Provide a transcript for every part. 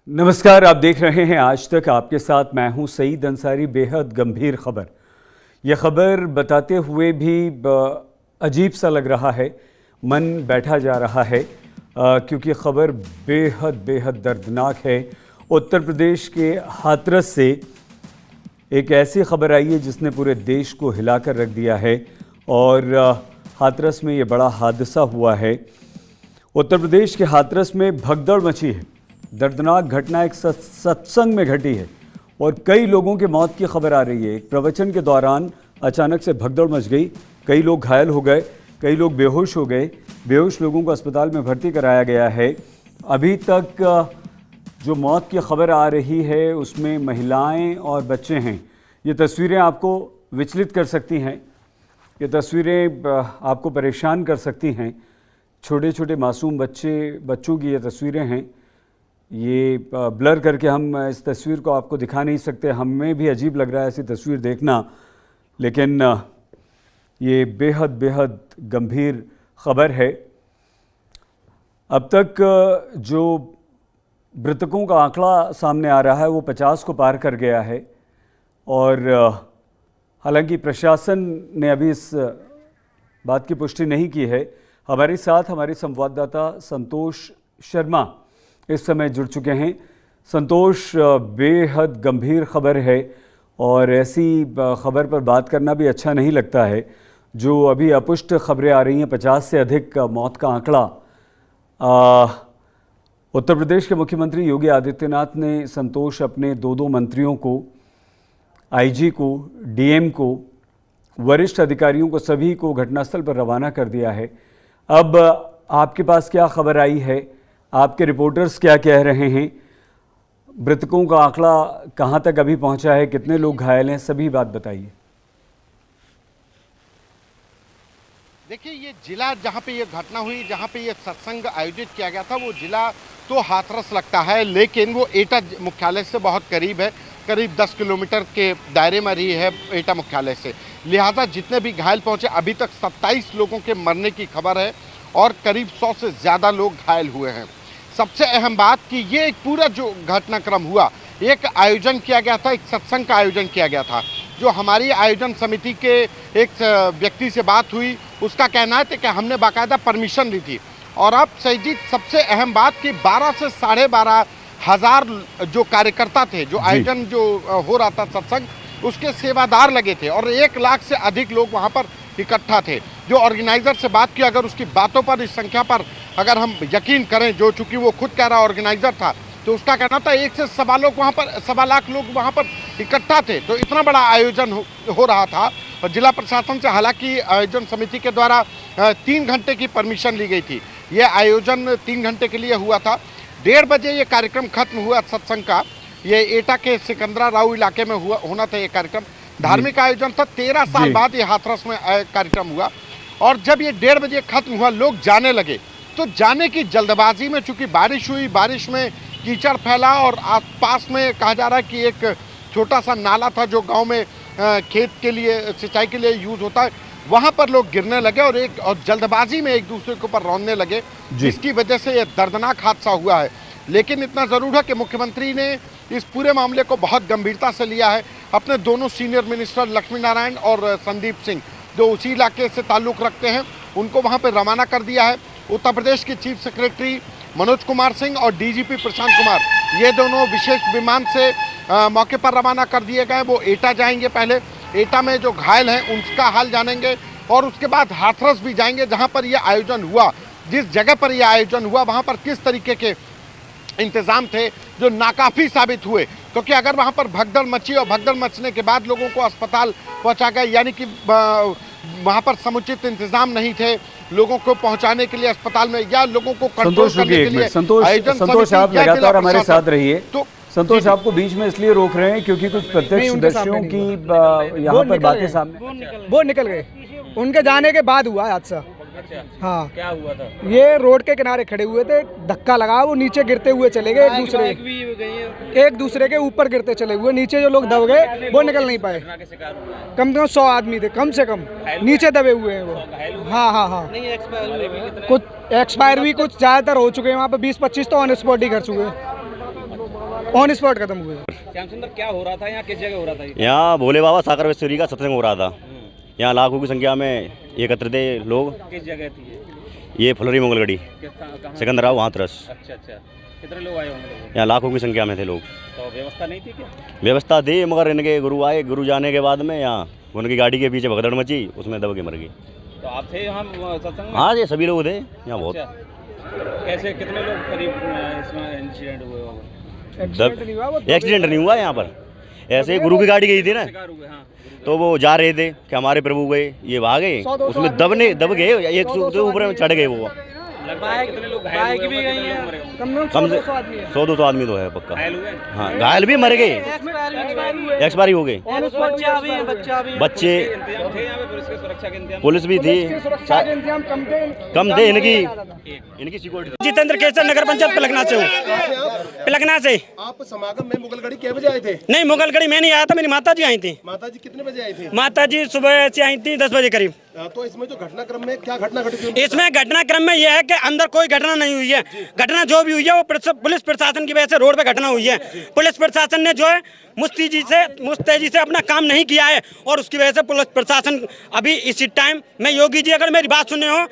नमस्कार, आप देख रहे हैं आज तक। आपके साथ मैं हूं सईद अंसारी। बेहद गंभीर खबर। यह खबर बताते हुए भी अजीब सा लग रहा है, मन बैठा जा रहा है, क्योंकि खबर बेहद बेहद दर्दनाक है। उत्तर प्रदेश के हाथरस से एक ऐसी खबर आई है जिसने पूरे देश को हिलाकर रख दिया है और हाथरस में ये बड़ा हादसा हुआ है। उत्तर प्रदेश के हाथरस में भगदड़ मची है। दर्दनाक घटना एक सत्संग में घटी है और कई लोगों की मौत की खबर आ रही है। एक प्रवचन के दौरान अचानक से भगदड़ मच गई, कई लोग घायल हो गए, कई लोग बेहोश हो गए। बेहोश लोगों को अस्पताल में भर्ती कराया गया है। अभी तक जो मौत की खबर आ रही है उसमें महिलाएं और बच्चे हैं। ये तस्वीरें आपको विचलित कर सकती हैं, ये तस्वीरें आपको परेशान कर सकती हैं। छोटे छोटे मासूम बच्चों की ये तस्वीरें हैं। ये ब्लर करके हम इस तस्वीर को आपको दिखा नहीं सकते, हमें भी अजीब लग रहा है ऐसी तस्वीर देखना, लेकिन ये बेहद बेहद गंभीर खबर है। अब तक जो मृतकों का आंकड़ा सामने आ रहा है वो 50 को पार कर गया है और हालांकि प्रशासन ने अभी इस बात की पुष्टि नहीं की है। हमारे साथ हमारे संवाददाता संतोष शर्मा इस समय जुड़ चुके हैं। संतोष, बेहद गंभीर खबर है और ऐसी खबर पर बात करना भी अच्छा नहीं लगता है। जो अभी अपुष्ट खबरें आ रही हैं, 50 से अधिक मौत का आंकड़ा। उत्तर प्रदेश के मुख्यमंत्री योगी आदित्यनाथ ने संतोष अपने दो मंत्रियों को, आईजी को, डीएम को, वरिष्ठ अधिकारियों को, सभी को घटनास्थल पर रवाना कर दिया है। अब आपके पास क्या खबर आई है, आपके रिपोर्टर्स क्या कह रहे हैं, मृतकों का आंकड़ा कहां तक अभी पहुंचा है, कितने लोग घायल हैं, सभी बात बताइए। देखिए, ये जिला जहां पे ये घटना हुई, जहां पे ये सत्संग आयोजित किया गया था, वो जिला तो हाथरस लगता है, लेकिन वो एटा मुख्यालय से बहुत करीब है। करीब 10 किलोमीटर के दायरे में रही है एटा मुख्यालय से। लिहाजा जितने भी घायल पहुंचे, अभी तक 27 लोगों के मरने की खबर है और करीब 100 से ज़्यादा लोग घायल हुए हैं। सबसे अहम बात कि ये एक पूरा जो घटनाक्रम हुआ, एक आयोजन किया गया था, एक सत्संग का आयोजन किया गया था। जो हमारी आयोजन समिति के एक व्यक्ति से बात हुई, उसका कहना है कि हमने बाकायदा परमिशन ली थी। और अब सही जी, सबसे अहम बात कि 12 से 12.5 हज़ार जो कार्यकर्ता थे, जो आयोजन जो हो रहा था सत्संग, उसके सेवादार लगे थे और 1 लाख से अधिक लोग वहाँ पर इकट्ठा थे। जो ऑर्गेनाइजर से बात की, अगर उसकी बातों पर, इस संख्या पर अगर हम यकीन करें, जो चूंकि वो खुद कह रहा ऑर्गेनाइजर था, तो उसका कहना था 1 से सवा लाख लोग वहाँ पर इकट्ठा थे। तो इतना बड़ा आयोजन हो रहा था। और जिला प्रशासन से हालांकि आयोजन समिति के द्वारा 3 घंटे की परमिशन ली गई थी। ये आयोजन 3 घंटे के लिए हुआ था। 1:30 बजे ये कार्यक्रम खत्म हुआ सत्संग का। ये एटा के सिकंदरा राव इलाके में होना था ये कार्यक्रम। धार्मिक आयोजन था। 13 साल बाद ये हाथरस में कार्यक्रम हुआ और जब ये 1:30 बजे खत्म हुआ, लोग जाने लगे। तो जाने की जल्दबाजी में, चूंकि बारिश हुई, बारिश में कीचड़ फैला और आसपास में कहा जा रहा है कि एक छोटा सा नाला था जो गांव में खेत के लिए, सिंचाई के लिए यूज होता है, वहां पर लोग गिरने लगे और जल्दबाजी में एक दूसरे के ऊपर रौंदने लगे, जिसकी वजह से यह दर्दनाक हादसा हुआ है। लेकिन इतना ज़रूर है कि मुख्यमंत्री ने इस पूरे मामले को बहुत गंभीरता से लिया है। अपने दोनों सीनियर मिनिस्टर लक्ष्मी नारायण और संदीप सिंह, जो उसी इलाके से ताल्लुक़ रखते हैं, उनको वहाँ पर रवाना कर दिया है। उत्तर प्रदेश के चीफ सेक्रेटरी मनोज कुमार सिंह और डीजीपी प्रशांत कुमार, ये दोनों विशेष विमान से मौके पर रवाना कर दिए गए। वो एटा जाएंगे, पहले एटा में जो घायल हैं उनका हाल जानेंगे और उसके बाद हाथरस भी जाएंगे, जहाँ पर यह आयोजन हुआ। जिस जगह पर यह आयोजन हुआ वहाँ पर किस तरीके के इंतजाम थे जो नाकाफ़ी साबित हुए, क्योंकि अगर वहाँ पर भगदड़ मची और भगदड़ मचने के बाद लोगों को अस्पताल पहुँचा गया, यानी कि वहाँ पर समुचित इंतजाम नहीं थे लोगों को पहुँचाने के लिए अस्पताल में, या लोगों को कंट्रोल करने के लिए। संतोष, आप लगातार हमारे साथ रहिए। तो संतोष, आपको बीच में इसलिए रोक रहे हैं क्योंकि कुछ प्रत्यक्षदर्शियों की यहाँ पर बातें सामने, वो निकल गए, उनके जाने के बाद हुआ हादसा। अच्छा, हाँ, क्या हुआ था? ये रोड के किनारे खड़े हुए थे, धक्का लगा, वो नीचे गिरते हुए चले गए। एक दूसरे के ऊपर गिरते चले हुए, नीचे जो लोग दब गए वो निकल नहीं पाए। कम से कम 100 आदमी थे, कम से कम नीचे दबे हुए हैं वो। हाँ हाँ हाँ, कुछ एक्सपायर भी, कुछ ज़्यादातर हो चुके हैं वहाँ पे। 20-25 तो ऑन स्पॉट ही कर चुके हैं। ऑन स्पॉट खत्म हुए। श्याम सुंदर, क्या हो रहा था यहाँ, किस जगह हो रहा था ये? यहाँ भोले बाबा साकर वेश्वरी का सत्संग हो रहा था। यहाँ लाखों की संख्या में एकत्र थे लोग। किस जगह थी ये फुलरी मंगलगढ़ी सिकंदराव हाथरस। अच्छा, कितने लोग आए होंगे? यहाँ लाखों की संख्या में थे लोग। तो व्यवस्था नहीं थी क्या? व्यवस्था थी, मगर इनके गुरु आए, गुरु जाने के बाद में यहाँ उनकी गाड़ी के पीछे भगदड़ मची, उसमें दब के मर गई। तो आप थे यहाँ सत्संग में? हाँ, ये सभी लोग थे यहाँ। बहुत कैसे, कितने लोग करीब इसमें इंसिडेंट हुए होंगे? एक्सीडेंट नहीं हुआ यहाँ पर। ऐसे ही गुरु की गाड़ी गई थी ना, तो वो जा रहे थे कि हमारे प्रभु गए, ये भागे, उसमें दब गए, एक से ऊपर चढ़ गए वो। कितने लोग घायल भी गए हैं? कम से 100-200 आदमी तो है पक्का। हाँ, घायल भी मर गए, एक्सपायरी हो गए। बच्चे, पुलिस भी थी, कम थे इनकी सिक्योरिटी। जितेंद्र केसर, नगर पंचायत पिलखना से हूँ। पिलखना से। आप समागम में मुगलगढ़ी कितने बजे आए थे? नहीं, मुगलगढ़ी मैं नहीं आया था, मेरी माता जी आई थी। माता जी कितने बजे आई थी? माता जी सुबह से आई थी 10 बजे करीब। तो इसमें जो घटनाक्रम में क्या घटना घटी थी? इसमें घटनाक्रम में यह है कि अंदर कोई घटना नहीं हुई है। घटना जो भी हुई है वो पुलिस प्रशासन की वजह से रोड पे घटना हुई है। पुलिस प्रशासन ने जो है मुस्तैदी से अपना काम नहीं किया है, और उसकी वजह से पुलिस प्रशासन अभी इसी टाइम में, योगी जी अगर मेरी बात सुने हो,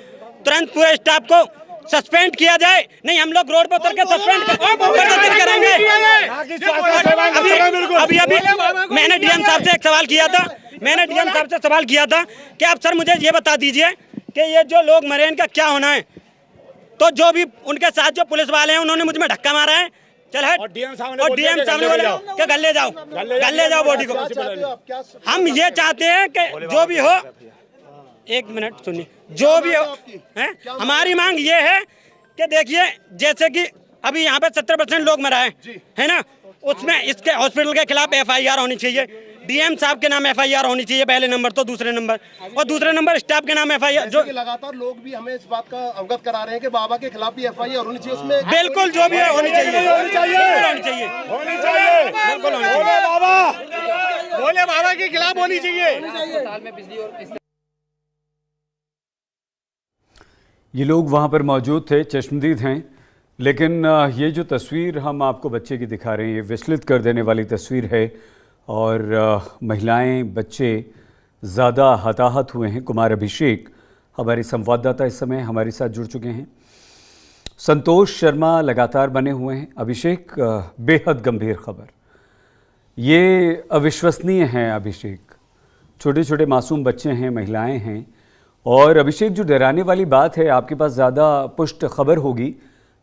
तुरंत पूरे स्टाफ को सस्पेंड किया जाए, नहीं हम लोग रोड पर उतर के सस्पेंड करेंगे। अभी मैंने डीएम साहब से एक सवाल किया था, कि आप सर मुझे ये बता दीजिए कि ये जो लोग मरे इनका क्या होना है। तो जो भी उनके साथ जो पुलिस वाले हैं उन्होंने मुझ में धक्का मारा है, चल है, और डीएम साहब ने बोला कि गले जाओ बॉडी को। हम ये चाहते हैं कि जो भी हो, एक मिनट सुनिए, जो भी हो है, हमारी मांग ये है कि देखिए, जैसे कि अभी यहाँ पे 70% लोग मरा है ना, उसमें इसके हॉस्पिटल के खिलाफ FIR होनी चाहिए, डीएम साहब के नाम FIR होनी चाहिए पहले नंबर, तो दूसरे नंबर स्टाफ के नाम FIR। जो लगातार लोग भी हमें इस बात का अवगत करा रहे हैं कि बाबा के खिलाफ भी FIR होनी चाहिए, उसमें बिल्कुल जो भी है होनी चाहिए। भोले बाबा के खिलाफ होनी चाहिए। ये लोग वहाँ पर मौजूद थे, चश्मदीद हैं, लेकिन ये जो तस्वीर हम आपको बच्चे की दिखा रहे हैं, ये विचलित कर देने वाली तस्वीर है, और महिलाएं, बच्चे ज़्यादा हताहत हुए हैं। कुमार अभिषेक हमारे संवाददाता इस समय हमारे साथ जुड़ चुके हैं। संतोष शर्मा लगातार बने हुए हैं। अभिषेक, बेहद गंभीर खबर, ये अविश्वसनीय है। अभिषेक, छोटे छोटे मासूम बच्चे हैं, महिलाएं हैं, और अभिषेक जो डराने वाली बात है, आपके पास ज़्यादा पुष्ट खबर होगी,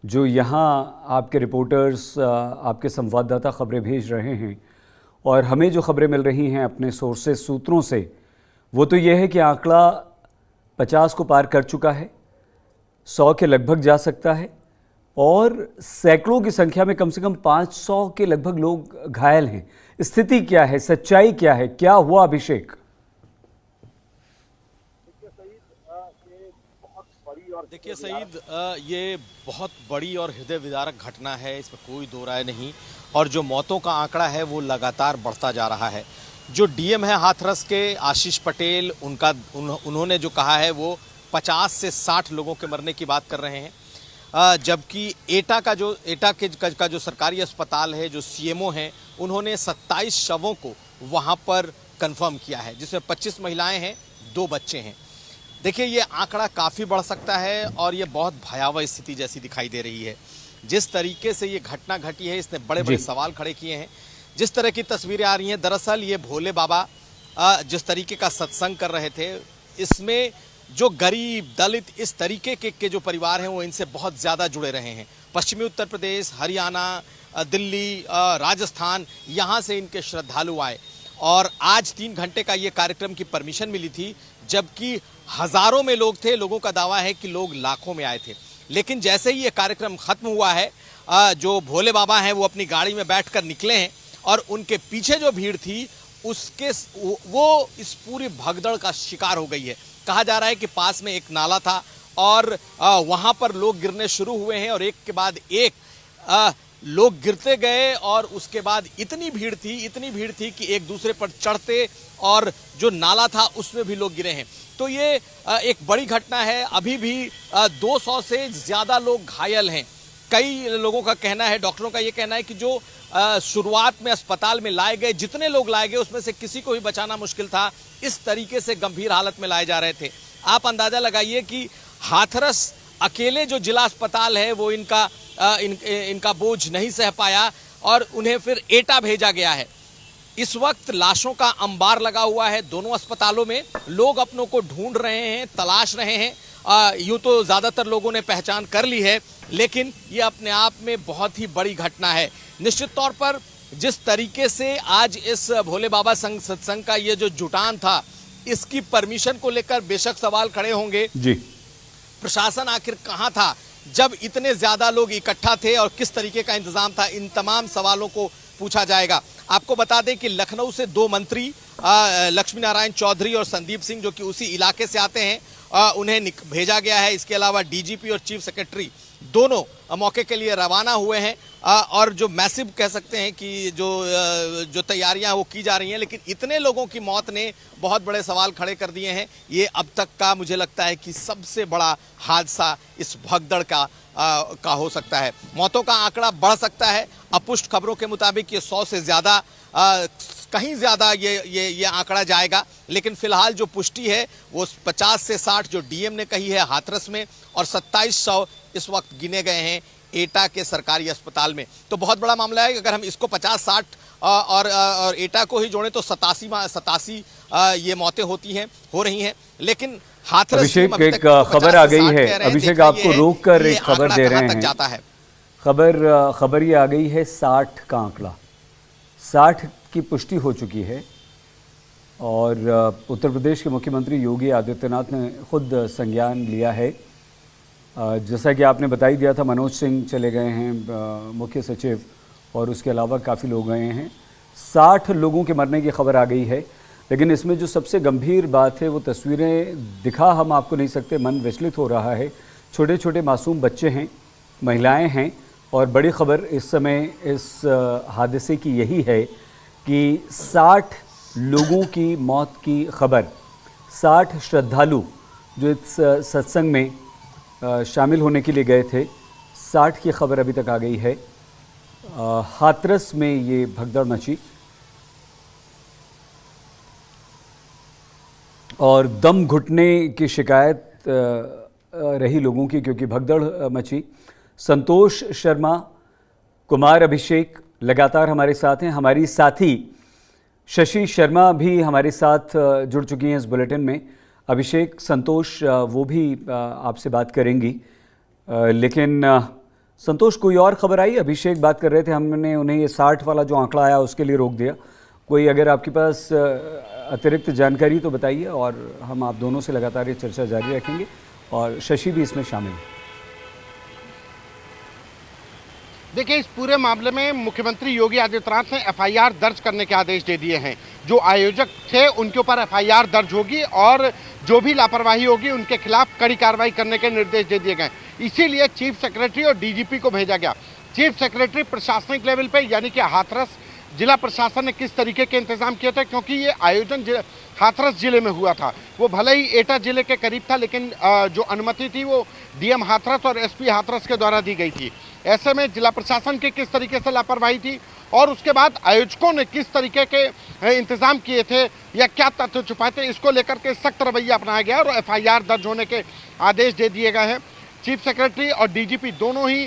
जो यहाँ आपके रिपोर्टर्स, आपके संवाददाता खबरें भेज रहे हैं, और हमें जो खबरें मिल रही हैं अपने सोर्सेज, सूत्रों से, वो तो ये है कि आंकड़ा 50 को पार कर चुका है, 100 के लगभग जा सकता है, और सैकड़ों की संख्या में कम से कम 500 के लगभग लोग घायल हैं। स्थिति क्या है, सच्चाई क्या है, क्या हुआ अभिषेक? देखिए सईद, ये बहुत बड़ी और हृदय विदारक घटना है, इसमें कोई दो राय नहीं, और जो मौतों का आंकड़ा है वो लगातार बढ़ता जा रहा है। जो डीएम है हाथरस के, आशीष पटेल, उन्होंने जो कहा है वो 50 से 60 लोगों के मरने की बात कर रहे हैं, जबकि एटा का जो सरकारी अस्पताल है, जो सीएमओ हैं, उन्होंने 27 शवों को वहाँ पर कंफर्म किया है, जिसमें 25 महिलाएं हैं, 2 बच्चे हैं। देखिए, ये आंकड़ा काफ़ी बढ़ सकता है, और ये बहुत भयावह स्थिति जैसी दिखाई दे रही है। जिस तरीके से ये घटना घटी है, इसने बड़े बड़े सवाल खड़े किए हैं। जिस तरह की तस्वीरें आ रही हैं, दरअसल ये भोले बाबा जिस तरीके का सत्संग कर रहे थे, इसमें जो गरीब, दलित, इस तरीके के जो परिवार हैं वो इनसे बहुत ज़्यादा जुड़े रहे हैं। पश्चिमी उत्तर प्रदेश, हरियाणा, दिल्ली, राजस्थान, यहाँ से इनके श्रद्धालु आए, और आज 3 घंटे का ये कार्यक्रम की परमिशन मिली थी, जबकि हजारों में लोग थे। लोगों का दावा है कि लोग लाखों में आए थे, लेकिन जैसे ही ये कार्यक्रम खत्म हुआ है, जो भोले बाबा हैं वो अपनी गाड़ी में बैठकर निकले हैं, और उनके पीछे जो भीड़ थी वो इस पूरी भगदड़ का शिकार हो गई है। कहा जा रहा है कि पास में एक नाला था, और वहाँ पर लोग गिरने शुरू हुए हैं, और एक के बाद एक लोग गिरते गए, और उसके बाद इतनी भीड़ थी कि एक दूसरे पर चढ़ते, और जो नाला था उसमें भी लोग गिरे हैं। तो ये एक बड़ी घटना है। अभी भी 200 से ज़्यादा लोग घायल हैं। कई लोगों का कहना है, डॉक्टरों का ये कहना है कि जो शुरुआत में अस्पताल में लाए गए, जितने लोग लाए गए उसमें से किसी को भी बचाना मुश्किल था, इस तरीके से गंभीर हालत में लाए जा रहे थे। आप अंदाजा लगाइए कि हाथरस अकेले जो जिला अस्पताल है वो इनका बोझ नहीं सह पाया और उन्हें फिर एटा भेजा गया है। इस वक्त लाशों का अंबार लगा हुआ है दोनों अस्पतालों में। लोग अपनों को ढूंढ रहे हैं, तलाश रहे हैं। यूं तो ज़्यादातर लोगों ने पहचान कर ली है, लेकिन ये अपने आप में बहुत ही बड़ी घटना है। निश्चित तौर पर जिस तरीके से आज इस भोले बाबा संघ सत्संग का ये जो जुटान था, इसकी परमिशन को लेकर बेशक सवाल खड़े होंगे जी। प्रशासन आखिर कहाँ था जब इतने ज्यादा लोग इकट्ठा थे और किस तरीके का इंतजाम था, इन तमाम सवालों को पूछा जाएगा। आपको बता दें कि लखनऊ से 2 मंत्री लक्ष्मी नारायण चौधरी और संदीप सिंह, जो कि उसी इलाके से आते हैं, उन्हें भेजा गया है। इसके अलावा डीजीपी और चीफ सेक्रेटरी दोनों मौके के लिए रवाना हुए हैं और जो मैसिव कह सकते हैं कि जो तैयारियां वो की जा रही हैं, लेकिन इतने लोगों की मौत ने बहुत बड़े सवाल खड़े कर दिए हैं। ये अब तक का मुझे लगता है कि सबसे बड़ा हादसा इस भगदड़ का हो सकता है। मौतों का आंकड़ा बढ़ सकता है। अपुष्ट खबरों के मुताबिक ये 100 से ज़्यादा, कहीं ज़्यादा ये आंकड़ा जाएगा, लेकिन फिलहाल जो पुष्टि है वो 50 से 60 जो डीएम ने कही है हाथरस में, और 2700 इस वक्त गिने गए हैं एटा के सरकारी अस्पताल में। तो बहुत बड़ा मामला है। अगर हम इसको 50-60 और एटा को ही जोड़ें तो 87 ये मौतें हो रही हैं। लेकिन हाथरस अभिषेक एक खबर आ गई है। अभिषेक आपको रोक कर एक खबर दे रहे हैं। खबर ये आ गई है 60 का आंकड़ा, 60 की पुष्टि हो चुकी है और उत्तर प्रदेश के मुख्यमंत्री योगी आदित्यनाथ ने खुद संज्ञान लिया है। जैसा कि आपने बता ही दिया था, मनोज सिंह चले गए हैं मुख्य सचिव, और उसके अलावा काफ़ी लोग गए हैं। 60 लोगों के मरने की खबर आ गई है। लेकिन इसमें जो सबसे गंभीर बात है वो तस्वीरें दिखा हम आपको नहीं सकते, मन विचलित हो रहा है। छोटे छोटे मासूम बच्चे हैं, महिलाएं हैं, और बड़ी खबर इस समय इस हादसे की यही है कि 60 लोगों की मौत की खबर, 60 श्रद्धालु जो इस सत्संग में शामिल होने के लिए गए थे, 60 की खबर अभी तक आ गई है। हाथरस में ये भगदड़ मची और दम घुटने की शिकायत रही लोगों की, क्योंकि भगदड़ मची। संतोष शर्मा, कुमार अभिषेक लगातार हमारे साथ हैं। हमारी साथी शशि शर्मा भी हमारे साथ जुड़ चुकी हैं इस बुलेटिन में। अभिषेक, संतोष वो भी आपसे बात करेंगी, लेकिन संतोष कोई और खबर आई? अभिषेक बात कर रहे थे, हमने उन्हें ये 60 वाला जो आंकड़ा आया उसके लिए रोक दिया। कोई अगर आपके पास अतिरिक्त जानकारी तो बताइए, और हम आप दोनों से लगातार ये चर्चा जारी रखेंगे, और शशि भी इसमें शामिल है। देखिए, इस पूरे मामले में मुख्यमंत्री योगी आदित्यनाथ ने एफआईआर दर्ज करने के आदेश दे दिए हैं। जो आयोजक थे उनके ऊपर एफआईआर दर्ज होगी और जो भी लापरवाही होगी उनके खिलाफ कड़ी कार्रवाई करने के निर्देश दे दिए गए। इसीलिए चीफ सेक्रेटरी और डीजीपी को भेजा गया। चीफ सेक्रेटरी प्रशासनिक लेवल पे, यानी कि हाथरस जिला प्रशासन ने किस तरीके के इंतजाम किए थे, क्योंकि ये आयोजन हाथरस जिले में हुआ था। वो भले ही एटा जिले के करीब था, लेकिन जो अनुमति थी वो डीएम हाथरस और एसपी हाथरस के द्वारा दी गई थी। ऐसे में जिला प्रशासन की किस तरीके से लापरवाही थी और उसके बाद आयोजकों ने किस तरीके के इंतजाम किए थे या क्या तथ्य छुपाए थे, इसको लेकर के सख्त रवैया अपनाया गया और एफआईआर दर्ज होने के आदेश दे दिए गए हैं। चीफ सेक्रेटरी और डीजीपी दोनों ही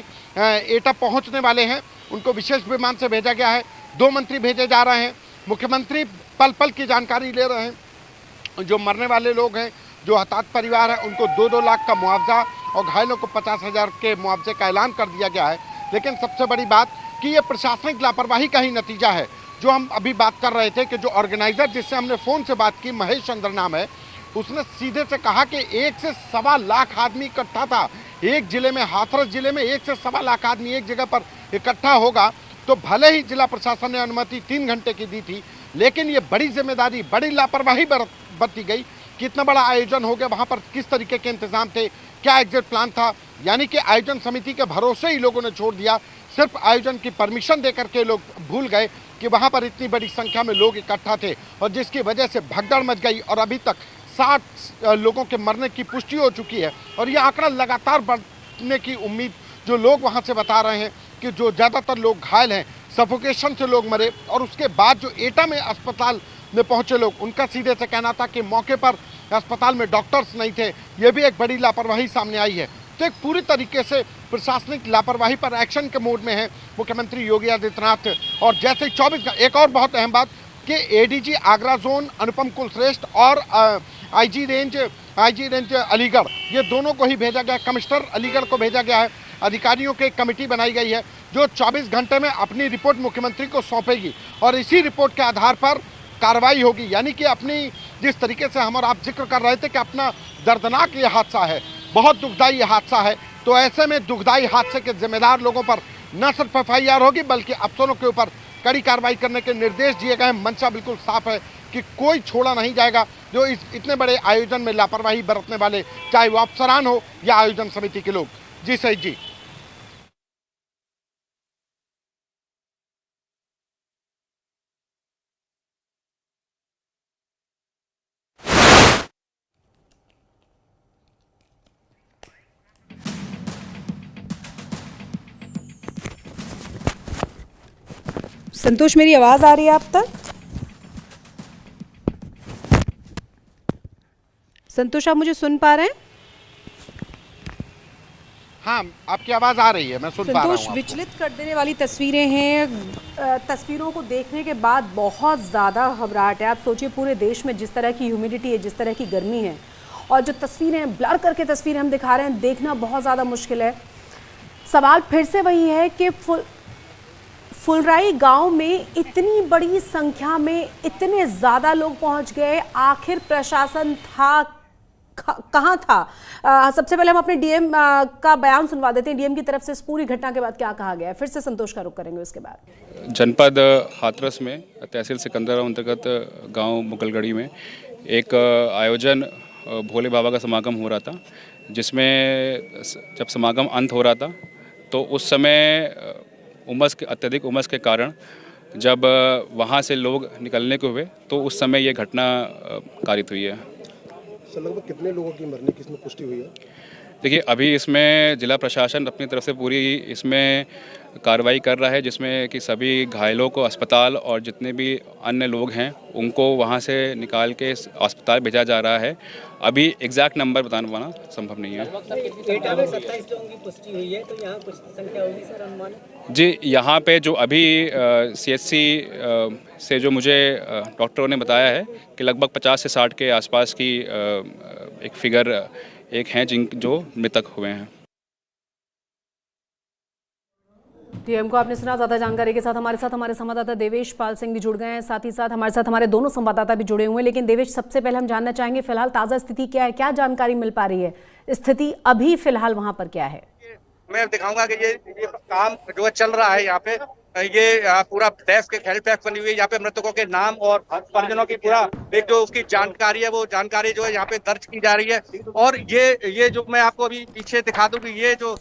एटा पहुंचने वाले हैं। उनको विशेष विमान से भेजा गया है। 2 मंत्री भेजे जा रहे हैं। मुख्यमंत्री पल पल की जानकारी ले रहे हैं। जो मरने वाले लोग हैं, जो हताहत परिवार है, उनको 2-2 लाख का मुआवजा और घायलों को 50,000 के मुआवजे का ऐलान कर दिया गया है। लेकिन सबसे बड़ी बात कि ये प्रशासनिक लापरवाही का ही नतीजा है। जो हम अभी बात कर रहे थे कि जो ऑर्गेनाइजर जिससे हमने फ़ोन से बात की, महेश चंद्र नाम है, उसने सीधे से कहा कि 1 से सवा लाख आदमी इकट्ठा था। एक जिले में, हाथरस जिले में 1 से सवा लाख आदमी एक जगह पर इकट्ठा होगा तो भले ही जिला प्रशासन ने अनुमति 3 घंटे की दी थी, लेकिन ये बड़ी जिम्मेदारी, बड़ी लापरवाही बरती गई। कितना बड़ा आयोजन हो गया, वहाँ पर किस तरीके के इंतजाम थे, क्या एग्जिट प्लान था, यानी कि आयोजन समिति के भरोसे ही लोगों ने छोड़ दिया। सिर्फ आयोजन की परमिशन देकर के लोग भूल गए कि वहाँ पर इतनी बड़ी संख्या में लोग इकट्ठा थे, और जिसकी वजह से भगदड़ मच गई और अभी तक 60 लोगों के मरने की पुष्टि हो चुकी है और ये आंकड़ा लगातार बढ़ने की उम्मीद जो लोग वहाँ से बता रहे हैं कि जो ज़्यादातर लोग घायल हैं, सफोकेशन से लोग मरे, और उसके बाद जो एटा में अस्पताल में पहुँचे लोग, उनका सीधे से कहना था कि मौके पर अस्पताल में डॉक्टर्स नहीं थे। ये भी एक बड़ी लापरवाही सामने आई है। तो एक पूरी तरीके से प्रशासनिक लापरवाही पर एक्शन के मोड में है मुख्यमंत्री योगी आदित्यनाथ। और जैसे 24 एक और बहुत अहम बात कि एडीजी आगरा जोन अनुपम कुलश्रेष्ठ और आईजी रेंज अलीगढ़, ये दोनों को ही भेजा गया, कमिश्नर अलीगढ़ को भेजा गया है। अधिकारियों की एक कमेटी बनाई गई है जो 24 घंटे में अपनी रिपोर्ट मुख्यमंत्री को सौंपेगी और इसी रिपोर्ट के आधार पर कार्रवाई होगी। यानी कि अपनी जिस तरीके से हम और आप जिक्र कर रहे थे कि अपना दर्दनाक ये हादसा है, बहुत दुखदाई ये हादसा है, तो ऐसे में दुखदाई हादसे के जिम्मेदार लोगों पर न सिर्फ FIR होगी बल्कि अफसरों के ऊपर कड़ी कार्रवाई करने के निर्देश दिए गए हैं। मंशा बिल्कुल साफ है कि कोई छोड़ा नहीं जाएगा जो इस इतने बड़े आयोजन में लापरवाही बरतने वाले, चाहे वो अफसरान हो या आयोजन समिति के लोग। जी सही जी। संतोष, मेरी आवाज आ रही है आप तक? संतोष, आप मुझे सुन पा रहे हैं? हाँ, आपकी आवाज आ रही है, मैं सुन पा रहा हूँ। संतोष, विचलित कर देने वाली तस्वीरें हैं। तस्वीरों को देखने के बाद बहुत ज़्यादा घबराहट है। आप सोचिए पूरे देश में जिस तरह की ह्यूमिडिटी है, जिस तरह की गर्मी है, और जो तस्वीरें ब्लर करके तस्वीरें हम दिखा रहे हैं, देखना बहुत ज़्यादा मुश्किल है। सवाल फिर से वही है कि फुलराई गांव में इतनी बड़ी संख्या में इतने ज़्यादा लोग पहुंच गए, आखिर प्रशासन था कहाँ था? सबसे पहले हम अपने डीएम का बयान सुनवा देते हैं। डीएम की तरफ से इस पूरी घटना के बाद क्या कहा गया है, फिर से संतोष का रुख करेंगे उसके बाद। जनपद हाथरस में तहसील सिकंदरा अंतर्गत गांव मुगलगढ़ी में एक आयोजन भोले बाबा का समागम हो रहा था, जिसमें जब समागम अंत हो रहा था तो उस समय अत्यधिक उमस के कारण जब वहाँ से लोग निकलने को हुए तो उस समय ये घटना कारित हुई है। सर, लगभग कितने लोगों की मरने की इसमें पुष्टि हुई है? देखिए, अभी इसमें जिला प्रशासन अपनी तरफ से पूरी इसमें कार्रवाई कर रहा है, जिसमें कि सभी घायलों को अस्पताल और जितने भी अन्य लोग हैं उनको वहाँ से निकाल के अस्पताल भेजा जा रहा है। अभी एग्जैक्ट नंबर बताना संभव नहीं है। 27 लोगों की पुष्टि हुई है, तो यहाँ कुछ संख्या होगी सर अनुमान? जी, यहाँ पे जो अभी CHC से जो मुझे डॉक्टरों ने बताया है कि लगभग 50 से 60 के आसपास की एक फिगर एक हैं जो मृतक हुए हैं। डीएम को आपने सुना। ज़्यादा जानकारी के साथ हमारे संवाददाता देवेश पाल सिंह भी जुड़ गए हैं, साथ ही साथ हमारे साथ हमारे दोनों संवाददाता भी जुड़े हुए हैं। लेकिन देवेश, सबसे पहले हम जानना चाहेंगे फिलहाल ताज़ा स्थिति क्या है, क्या जानकारी मिल पा रही है? स्थिति अभी फिलहाल वहां पर क्या है? मैं दिखाऊंगा कि ये काम जो है चल रहा है यहाँ पे। ये पूरा डेस्क एक हेल्प डेस्क बनी हुई है। यहाँ पे मृतकों के नाम और परिजनों की पूरा एक जो उसकी जानकारी है, वो जानकारी जो है यहाँ पे दर्ज की जा रही है। और ये जो मैं आपको अभी पीछे दिखा दूं कि ये जो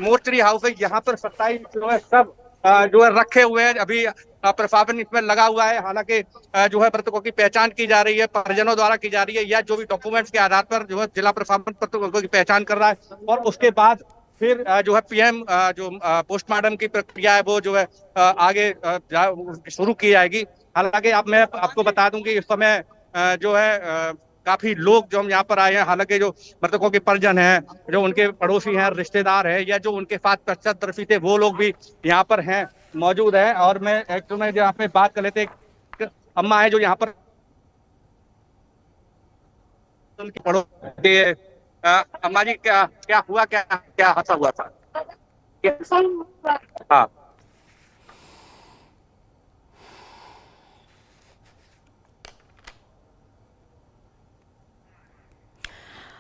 मोर्चरी हाउस है, यहाँ पर 27 जो है सब जो है रखे हुए हैं। अभी प्रशासन इसमें लगा हुआ है। हालांकि जो है मृतकों की पहचान की जा रही है, परिजनों द्वारा की जा रही है, या जो भी डॉक्यूमेंट्स के आधार पर जो है जिला प्रशासन मृतकों की पहचान कर रहा है। और उसके बाद फिर जो है PM जो पोस्टमार्टम की प्रक्रिया है वो जो है आगे शुरू की जाएगी। हालांकि अब मैं आपको बता दूं कि इस समय जो है काफी लोग जो हम यहाँ पर आए हैं, हालांकि जो मृतकों के परिजन हैं, जो उनके पड़ोसी हैं, रिश्तेदार हैं, या जो उनके साथ पश्चातदर्शी थे, वो लोग भी यहाँ पर हैं, मौजूद हैं। और मैं एक्चुअली जो यहाँ पे बात कर लेते, अम्मा है जो यहाँ पर उनकी पड़ोसी। अम्मा जी, क्या हुआ, क्या हादसा हुआ था? हाँ,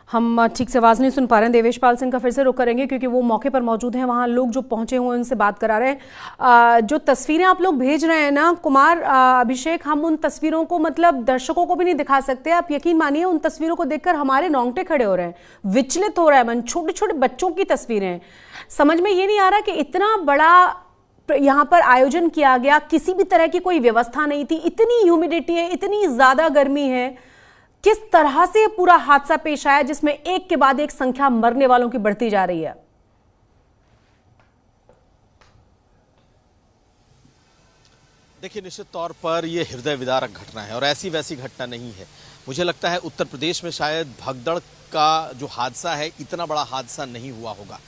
हम ठीक से आवाज़ नहीं सुन पा रहे हैं। देवेश पाल सिंह का फिर से रुख करेंगे क्योंकि वो मौके पर मौजूद हैं, वहाँ लोग जो पहुँचे हुए हैं उनसे बात करा रहे हैं। जो तस्वीरें आप लोग भेज रहे हैं ना कुमार, अभिषेक, हम उन तस्वीरों को मतलब दर्शकों को भी नहीं दिखा सकते। आप यकीन मानिए उन तस्वीरों को देखकर हमारे रोंगटे खड़े हो रहे हैं, विचलित हो रहा है मन। छोटे छोटे बच्चों की तस्वीरें, समझ में ये नहीं आ रहा कि इतना बड़ा यहाँ पर आयोजन किया गया, किसी भी तरह की कोई व्यवस्था नहीं थी, इतनी ह्यूमिडिटी है, इतनी ज़्यादा गर्मी है, किस तरह से पूरा हादसा पेश आया जिसमें एक के बाद एक संख्या मरने वालों की बढ़ती जा रही है? देखिए, निश्चित तौर पर ये हृदय विदारक घटना है और ऐसी वैसी घटना नहीं है। मुझे लगता है उत्तर प्रदेश में शायद भगदड़ का जो हादसा है, इतना बड़ा हादसा नहीं हुआ होगा।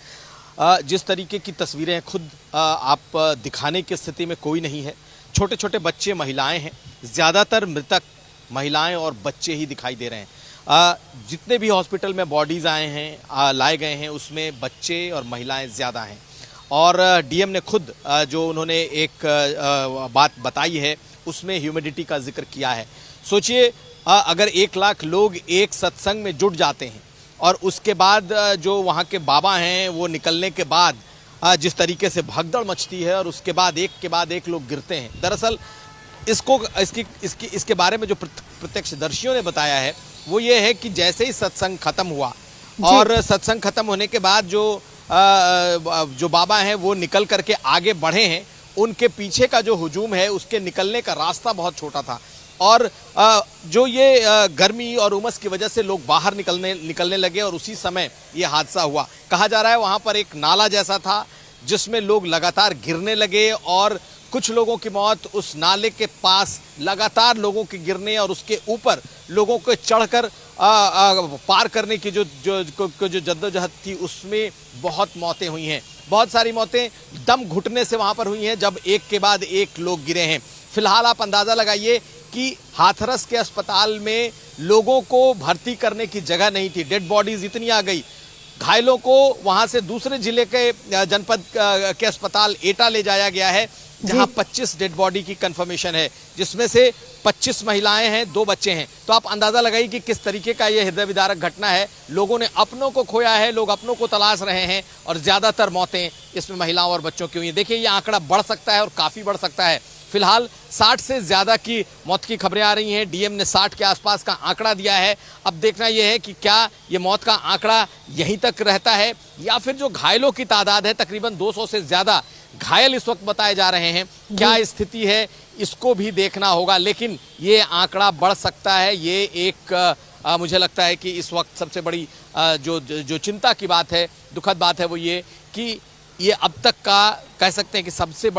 जिस तरीके की तस्वीरें हैं, खुद आप दिखाने की स्थिति में कोई नहीं है। छोटे छोटे बच्चे, महिलाएं हैं, ज़्यादातर मृतक महिलाएं और बच्चे ही दिखाई दे रहे हैं। जितने भी हॉस्पिटल में बॉडीज़ आए हैं, लाए गए हैं, उसमें बच्चे और महिलाएं ज़्यादा हैं। और डीएम ने खुद जो उन्होंने एक बात बताई है, उसमें ह्यूमिडिटी का जिक्र किया है। सोचिए, अगर 1 लाख लोग एक सत्संग में जुट जाते हैं और उसके बाद जो वहाँ के बाबा हैं वो निकलने के बाद जिस तरीके से भगदड़ मचती है और उसके बाद एक के बाद एक लोग गिरते हैं। दरअसल इसके बारे में जो प्रत्यक्षदर्शियों ने बताया है वो ये है कि जैसे ही सत्संग खत्म हुआ और सत्संग खत्म होने के बाद जो बाबा हैं वो निकल करके आगे बढ़े हैं, उनके पीछे का जो हुजूम है उसके निकलने का रास्ता बहुत छोटा था और जो ये गर्मी और उमस की वजह से लोग बाहर निकलने लगे और उसी समय ये हादसा हुआ। कहा जा रहा है वहाँ पर एक नाला जैसा था जिसमें लोग लगातार गिरने लगे और कुछ लोगों की मौत उस नाले के पास लगातार लोगों के गिरने और उसके ऊपर लोगों को चढ़कर पार करने की जो जद्दोजहद थी, उसमें बहुत मौतें हुई हैं। बहुत सारी मौतें दम घुटने से वहाँ पर हुई हैं जब एक के बाद एक लोग गिरे हैं। फिलहाल आप अंदाज़ा लगाइए कि हाथरस के अस्पताल में लोगों को भर्ती करने की जगह नहीं थी। डेड बॉडीज इतनी आ गई, घायलों को वहाँ से दूसरे जिले के जनपद के अस्पताल एटा ले जाया गया है, जहां 25 डेड बॉडी की कंफर्मेशन है, जिसमें से 25 महिलाएं हैं, 2 बच्चे हैं। तो आप अंदाजा लगाइए कि किस तरीके का ये हृदय विदारक घटना है। लोगों ने अपनों को खोया है, लोग अपनों को तलाश रहे हैं और ज्यादातर मौतें इसमें महिलाओं और बच्चों की हुई हैं। देखिए, ये आंकड़ा बढ़ सकता है और काफी बढ़ सकता है। फिलहाल 60 से ज्यादा की मौत की खबरें आ रही हैं। डीएम ने 60 के आसपास का आंकड़ा दिया है। अब देखना यह है कि क्या ये मौत का आंकड़ा यहीं तक रहता है या फिर जो घायलों की तादाद है, तकरीबन 200 से ज्यादा घायल इस वक्त बताए जा रहे हैं, क्या स्थिति है इसको भी देखना होगा। लेकिन ये आंकड़ा बढ़ सकता है। ये एक मुझे लगता है कि इस वक्त सबसे बड़ी जो चिंता की बात है, दुखद बात है, वो ये कि ये अब तक का कह सकते हैं कि सबसे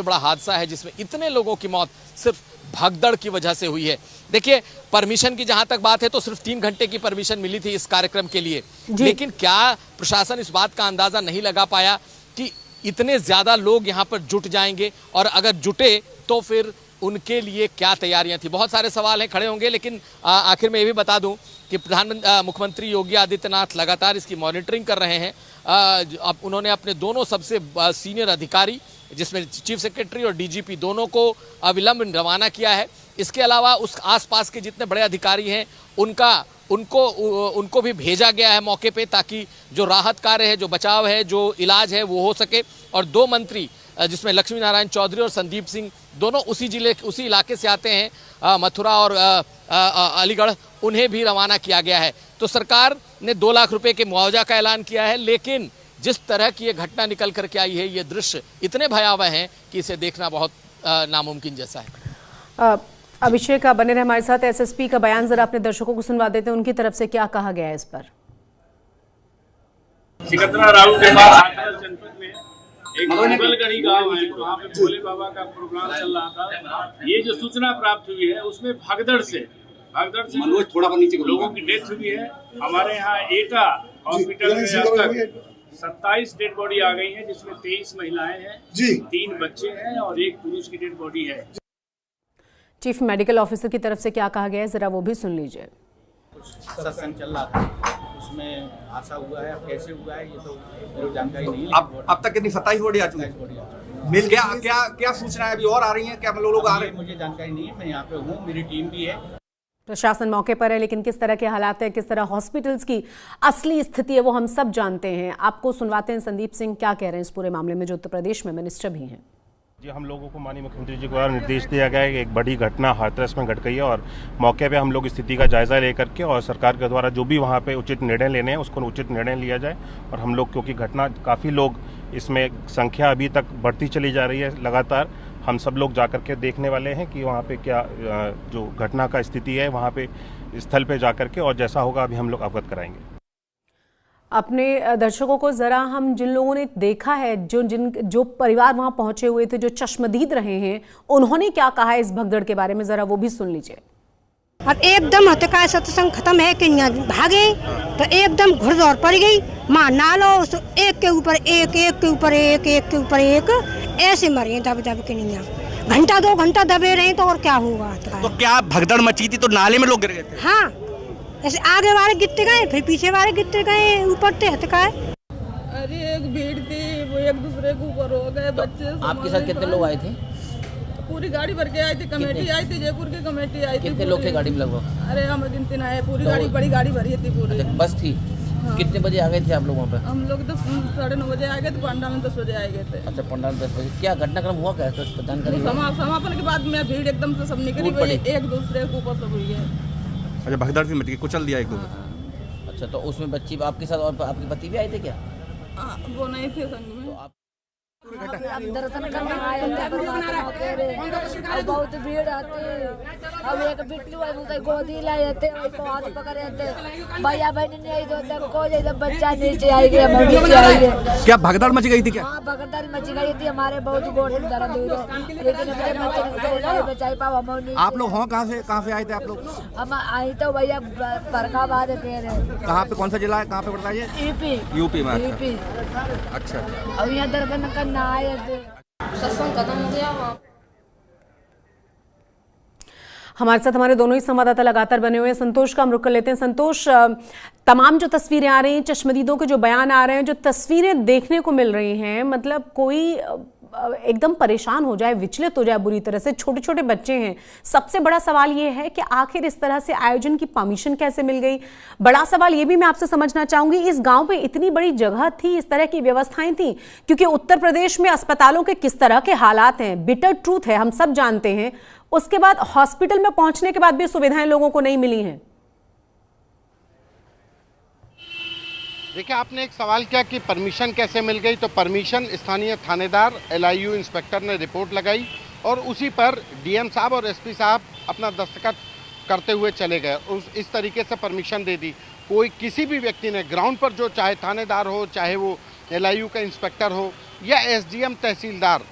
बड़ा हादसा है जिसमें इतने लोगों की मौत सिर्फ भगदड़ की वजह से हुई है। देखिए, परमिशन की जहां तक बात है तो सिर्फ 3 घंटे की परमिशन मिली थी इस कार्यक्रम के लिए, लेकिन क्या प्रशासन इस बात का अंदाजा नहीं लगा पाया कि इतने ज्यादा लोग यहाँ पर जुट जाएंगे और अगर जुटे तो फिर उनके लिए क्या तैयारियां थी। बहुत सारे सवाल हैं, खड़े होंगे, लेकिन आखिर में ये भी बता दूं कि मुख्यमंत्री योगी आदित्यनाथ लगातार इसकी मॉनिटरिंग कर रहे हैं। अब उन्होंने अपने दोनों सबसे सीनियर अधिकारी, जिसमें चीफ सेक्रेटरी और डीजीपी, दोनों को अविलंब रवाना किया है। इसके अलावा उस आसपास के जितने बड़े अधिकारी हैं उनको भी भेजा गया है मौके पे, ताकि जो राहत कार्य है, जो बचाव है, जो इलाज है वो हो सके। और 2 मंत्री जिसमें लक्ष्मी नारायण चौधरी और संदीप सिंह, दोनों उसी इलाके से आते हैं, मथुरा और अलीगढ़, उन्हें भी रवाना किया गया है। तो सरकार ने 2 लाख रुपए के मुआवजा का ऐलान किया है, लेकिन जिस तरह की ये घटना निकल करके आई है, ये दृश्य इतने भयावह हैं कि इसे देखना बहुत नामुमकिन जैसा है। अभिषेक, आप बने रहे हमारे साथ। एसएसपी का बयान जरा अपने दर्शकों को सुनवा देते हैं, उनकी तरफ से क्या कहा गया है इस पर। सिकंदरा राउंड के बाद हाथरस जनपद में एक मंगलगढ़ी गांव है, वहाँ पे भोले बाबा का प्रोग्राम चल रहा था। ये जो सूचना प्राप्त हुई है उसमें भगदड़ से लोगों की डेथ हुई है। हमारे यहाँ एटा हॉस्पिटल में अब तक 27 डेड बॉडी आ गई है, जिसमें 23 महिलाएं हैं, 3 बच्चे हैं और 1 पुरुष की डेड बॉडी है। चीफ मेडिकल ऑफिसर की तरफ से क्या कहा गया है, जरा वो भी सुन लीजिए। सत्संग चल रहा था, उसमें हादसा हुआ है। अब कैसे हुआ है ये तो मेरी जानकारी नहीं है। अब तक कितनी 27 बॉडी आ चुकी है? मिल गया? क्या सूचना है? अभी और आ रही हैं? क्या लोग आ रहे हैं? मुझे जानकारी नहीं है, मैं यहाँ पे हूँ, मेरी टीम भी है। प्रशासन मौके पर है, लेकिन किस तरह के हालात है, किस तरह हॉस्पिटल्स की असली स्थिति है, वो हम सब जानते हैं। आपको सुनवाते हैं संदीप सिंह क्या कह रहे हैं इस पूरे मामले में, जो उत्तर प्रदेश में मिनिस्टर भी हैं। जी, हम लोगों को माननीय मुख्यमंत्री जी द्वारा निर्देश दिया गया है कि एक बड़ी घटना हाथरस में घट गई है और मौके पे हम लोग स्थिति का जायजा लेकर के और सरकार के द्वारा जो भी वहाँ पे उचित निर्णय लेने हैं उसको उचित निर्णय लिया जाए। और हम लोग, क्योंकि घटना काफ़ी लोग इसमें संख्या अभी तक बढ़ती चली जा रही है लगातार, हम सब लोग जाकर के देखने वाले हैं कि वहाँ पे क्या जो घटना का स्थिति है वहाँ पे स्थल पे जाकर के, और जैसा होगा अभी हम लोग अवगत कराएंगे। अपने दर्शकों को ज़रा हम जिन लोगों ने देखा है, जो परिवार वहां पहुंचे हुए थे, जो चश्मदीद रहे हैं, उन्होंने क्या कहा है इस भगदड़ के बारे में, ज़रा वो भी सुन लीजिए। और एकदम हत्या सत्संग खत्म है कि भागे तो एकदम घुड़दौड़ पड़ गई, माँ नालो एक के ऊपर एक, एक के ऊपर एक, एक के ऊपर एक, ऐसे मरे दब दब के नहीं। घंटा 2 घंटा दबे रहे तो और क्या होगा। तो क्या भगदड़ मची थी? तो नाले में लोग गिर गए थे? हाँ, ऐसे आगे वाले गिरते गए, फिर पीछे वाले गिरते गए, ऊपर से हटकाए। अरे एक भीड़ थी, वो एक दूसरे के ऊपर हो गए बच्चे। आपके साथ कितने लोग आए थे? पूरी गाड़ी भर के आई थी, कमेटी आई थी, जयपुर की कमेटी आई थी। कितने लोग थे गाड़ी में लगभग? अरे हम गिनती ना है, पूरी गाड़ी, बड़ी गाड़ी भरी थी पूरी। बस थी? हाँ। कितने बजे आ गए थे आप लोग वहाँ पे? हम लोग तो 9:30 बजे आ गए थे, पंडाल में 10 बजे आ गए थे। अच्छा, पंडाल 10 बजे। क्या घटनाक्रम हुआ, क्या जानकारी? समापन के बाद में भीड़ एकदम से सब निकली, एक दूसरे के ऊपर सब हुई है। अच्छा, भगदड़ भी मच गई, कुचल दिया एक दो। अच्छा, तो उसमें बच्ची आपके साथ और आपके पति भी आए थे क्या? वो नहीं थे संग में। दर्शन करने आए थे परमात्मा के रे, और बहुत भीड़ आती। अब एक बिट्टू है, मुझे गोदी लाए थे, उसको हाथ पकड़े थे, भैया बहन नहीं तो तब को जैसे बच्चा नीचे आई गया, हम नीचे आई गए। क्या भगदड़ मच गई थी क्या? हाँ, भगदड़ मच गई थी, हमारे बहुत गोड़ में दर्द हुई है, लेकिन अपने बच्चे ने बचाई पाओ हम नहीं। आप लोग हो कहाँ से आए थे आप लोग? हम आई तो भैया फरखाबाद थे। कहाँ पे, कौन सा जिला है, कहाँ पे पड़ता है ये? यूपी में। यूपी। अच्छा, अब यहाँ दर्शन करना आए थे, सत्संग खत्म हो गया। हमारे साथ हमारे दोनों ही संवाददाता लगातार बने हुए हैं। संतोष का हम रुख कर लेते हैं। संतोष, तमाम जो तस्वीरें आ रही हैं, चश्मदीदों के जो बयान आ रहे हैं, जो तस्वीरें देखने को मिल रही हैं, मतलब कोई एकदम परेशान हो जाए, विचलित हो जाए बुरी तरह से। छोटे छोटे बच्चे हैं। सबसे बड़ा सवाल ये है कि आखिर इस तरह से आयोजन की परमिशन कैसे मिल गई। बड़ा सवाल ये भी मैं आपसे समझना चाहूंगी, इस गांव में इतनी बड़ी जगह थी, इस तरह की व्यवस्थाएं थी, क्योंकि उत्तर प्रदेश में अस्पतालों के किस तरह के हालात हैं, बिटर ट्रूथ है, हम सब जानते हैं। उसके बाद हॉस्पिटल में पहुंचने के बाद भी सुविधाएं लोगों को नहीं मिली हैं। देखिए, आपने एक सवाल किया कि परमिशन कैसे मिल गई, तो परमिशन स्थानीय थानेदार LIU इंस्पेक्टर ने रिपोर्ट लगाई और उसी पर DM साहब और SP साहब अपना दस्तखत करते हुए चले गए। इस तरीके से परमिशन दे दी। कोई किसी भी व्यक्ति ने ग्राउंड पर, जो चाहे थानेदार हो, चाहे वो LIU का इंस्पेक्टर हो या SDM तहसीलदार,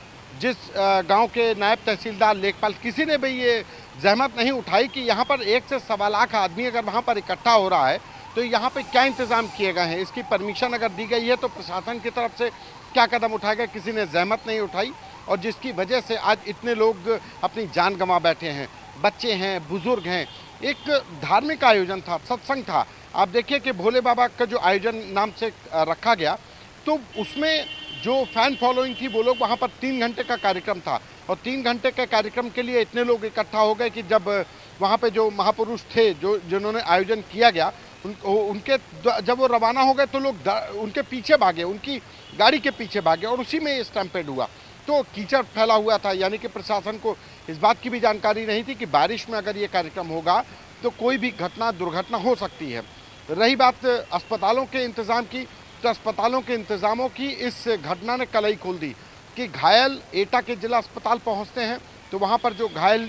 जिस गांव के नायब तहसीलदार लेखपाल, किसी ने भी ये जहमत नहीं उठाई कि यहाँ पर 1 से सवा लाख आदमी अगर वहाँ पर इकट्ठा हो रहा है तो यहाँ पे क्या इंतज़ाम किए गए हैं, इसकी परमिशन अगर दी गई है तो प्रशासन की तरफ से क्या कदम उठाया गया, किसी ने जहमत नहीं उठाई। और जिसकी वजह से आज इतने लोग अपनी जान गंवा बैठे हैं। बच्चे हैं, बुजुर्ग हैं। एक धार्मिक आयोजन था, सत्संग था। आप देखिए कि भोले बाबा का जो आयोजन नाम से रखा गया, तो उसमें जो फैन फॉलोइंग थी, वो लोग वहाँ पर 3 घंटे का कार्यक्रम था और 3 घंटे के कार्यक्रम के लिए इतने लोग इकट्ठा हो गए कि जब वहाँ पे जो महापुरुष थे, जिन्होंने आयोजन किया गया, उनके जब वो रवाना हो गए तो लोग उनके पीछे भागे, उनकी गाड़ी के पीछे भागे और उसी में स्टैम्पेड हुआ। तो कीचड़ फैला हुआ था, यानी कि प्रशासन को इस बात की भी जानकारी नहीं थी कि बारिश में अगर ये कार्यक्रम होगा तो कोई भी दुर्घटना हो सकती है। रही बात अस्पतालों के इंतज़ाम की, तो अस्पतालों के इंतज़ामों की इस घटना ने कलई खोल दी कि घायल एटा के जिला अस्पताल पहुँचते हैं तो वहाँ पर जो घायल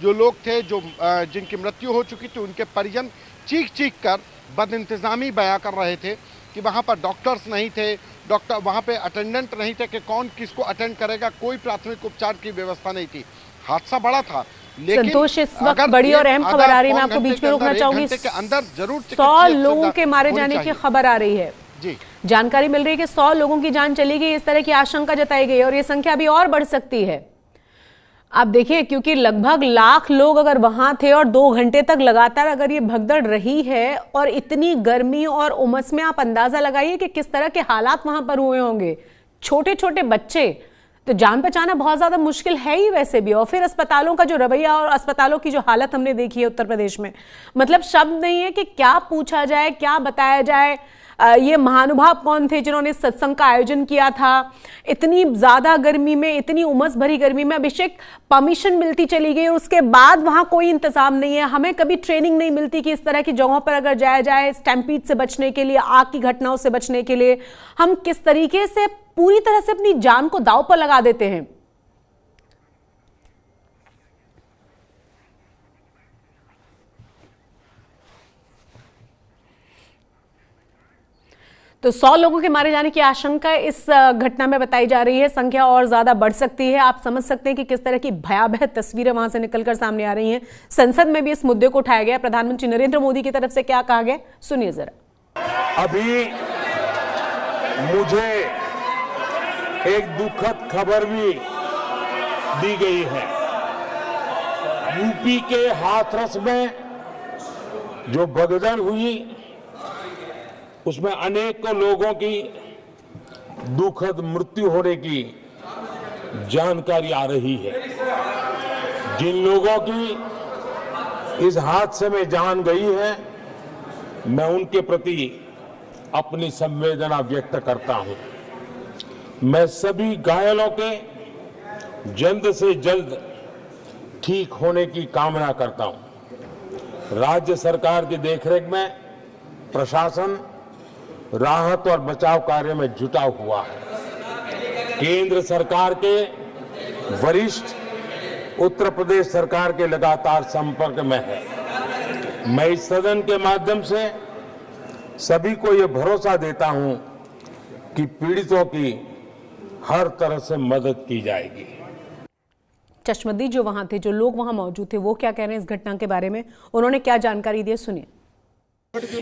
जो लोग थे, जिनकी मृत्यु हो चुकी थी, उनके परिजन चीख कर बदइंतज़ामी बयां कर रहे थे कि वहाँ पर डॉक्टर्स नहीं थे, वहाँ पे अटेंडेंट नहीं थे कि कौन किसको अटेंड करेगा, कोई प्राथमिक उपचार की व्यवस्था नहीं थी। हादसा बड़ा था। लेकिन संतोष, इस वक्त बड़ी और अहम खबर आ रही है, मैं आपको बीच में रोकना चाहूंगी। 100 लोगों के मारे जाने की खबर आ रही है जी। जानकारी मिल रही है कि 100 लोगों की जान चली गई, इस तरह की आशंका जताई गई और ये संख्या अभी और बढ़ सकती है। आप देखिए, क्योंकि लगभग 1 लाख लोग अगर वहां थे और 2 घंटे तक लगातार अगर ये भगदड़ रही है और इतनी गर्मी और उमस में, आप अंदाजा लगाइए कि किस तरह के हालात वहां पर हुए होंगे। छोटे छोटे बच्चे, तो जान बचाना बहुत ज्यादा मुश्किल है ही वैसे भी। और फिर अस्पतालों का जो रवैया और अस्पतालों की जो हालत हमने देखी है उत्तर प्रदेश में, मतलब शब्द नहीं है कि क्या पूछा जाए, क्या बताया जाए। ये महानुभाव कौन थे जिन्होंने सत्संग का आयोजन किया था इतनी ज्यादा गर्मी में, इतनी उमस भरी गर्मी में। अभिषेक, परमिशन मिलती चली गई और उसके बाद वहां कोई इंतजाम नहीं है। हमें कभी ट्रेनिंग नहीं मिलती कि इस तरह की जगहों पर अगर जाया जाए, स्टैम्पीड से बचने के लिए, आग की घटनाओं से बचने के लिए, हम किस तरीके से पूरी तरह से अपनी जान को दांव पर लगा देते हैं। तो 100 लोगों के मारे जाने की आशंका इस घटना में बताई जा रही है। संख्या और ज्यादा बढ़ सकती है। आप समझ सकते हैं कि किस तरह की भयावह तस्वीरें वहां से निकलकर सामने आ रही हैं। संसद में भी इस मुद्दे को उठाया गया। प्रधानमंत्री नरेंद्र मोदी की तरफ से क्या कहा गया, सुनिए जरा। अभी मुझे एक दुखद खबर भी दी गई है। यूपी के हाथरस में जो भगदड़ हुई उसमें अनेकों लोगों की दुखद मृत्यु होने की जानकारी आ रही है। जिन लोगों की इस हादसे में जान गई है, मैं उनके प्रति अपनी संवेदना व्यक्त करता हूं। मैं सभी घायलों के जल्द से जल्द ठीक होने की कामना करता हूं। राज्य सरकार की देखरेख में प्रशासन राहत और बचाव कार्य में जुटा हुआ है। केंद्र सरकार के वरिष्ठ उत्तर प्रदेश सरकार के लगातार संपर्क में है। मैं इस सदन के माध्यम से सभी को यह भरोसा देता हूं कि पीड़ितों की हर तरह से मदद की जाएगी। चश्मदीद जो वहां थे, जो लोग वहां मौजूद थे, वो क्या कह रहे हैं इस घटना के बारे में, उन्होंने क्या जानकारी दी है, सुनिए।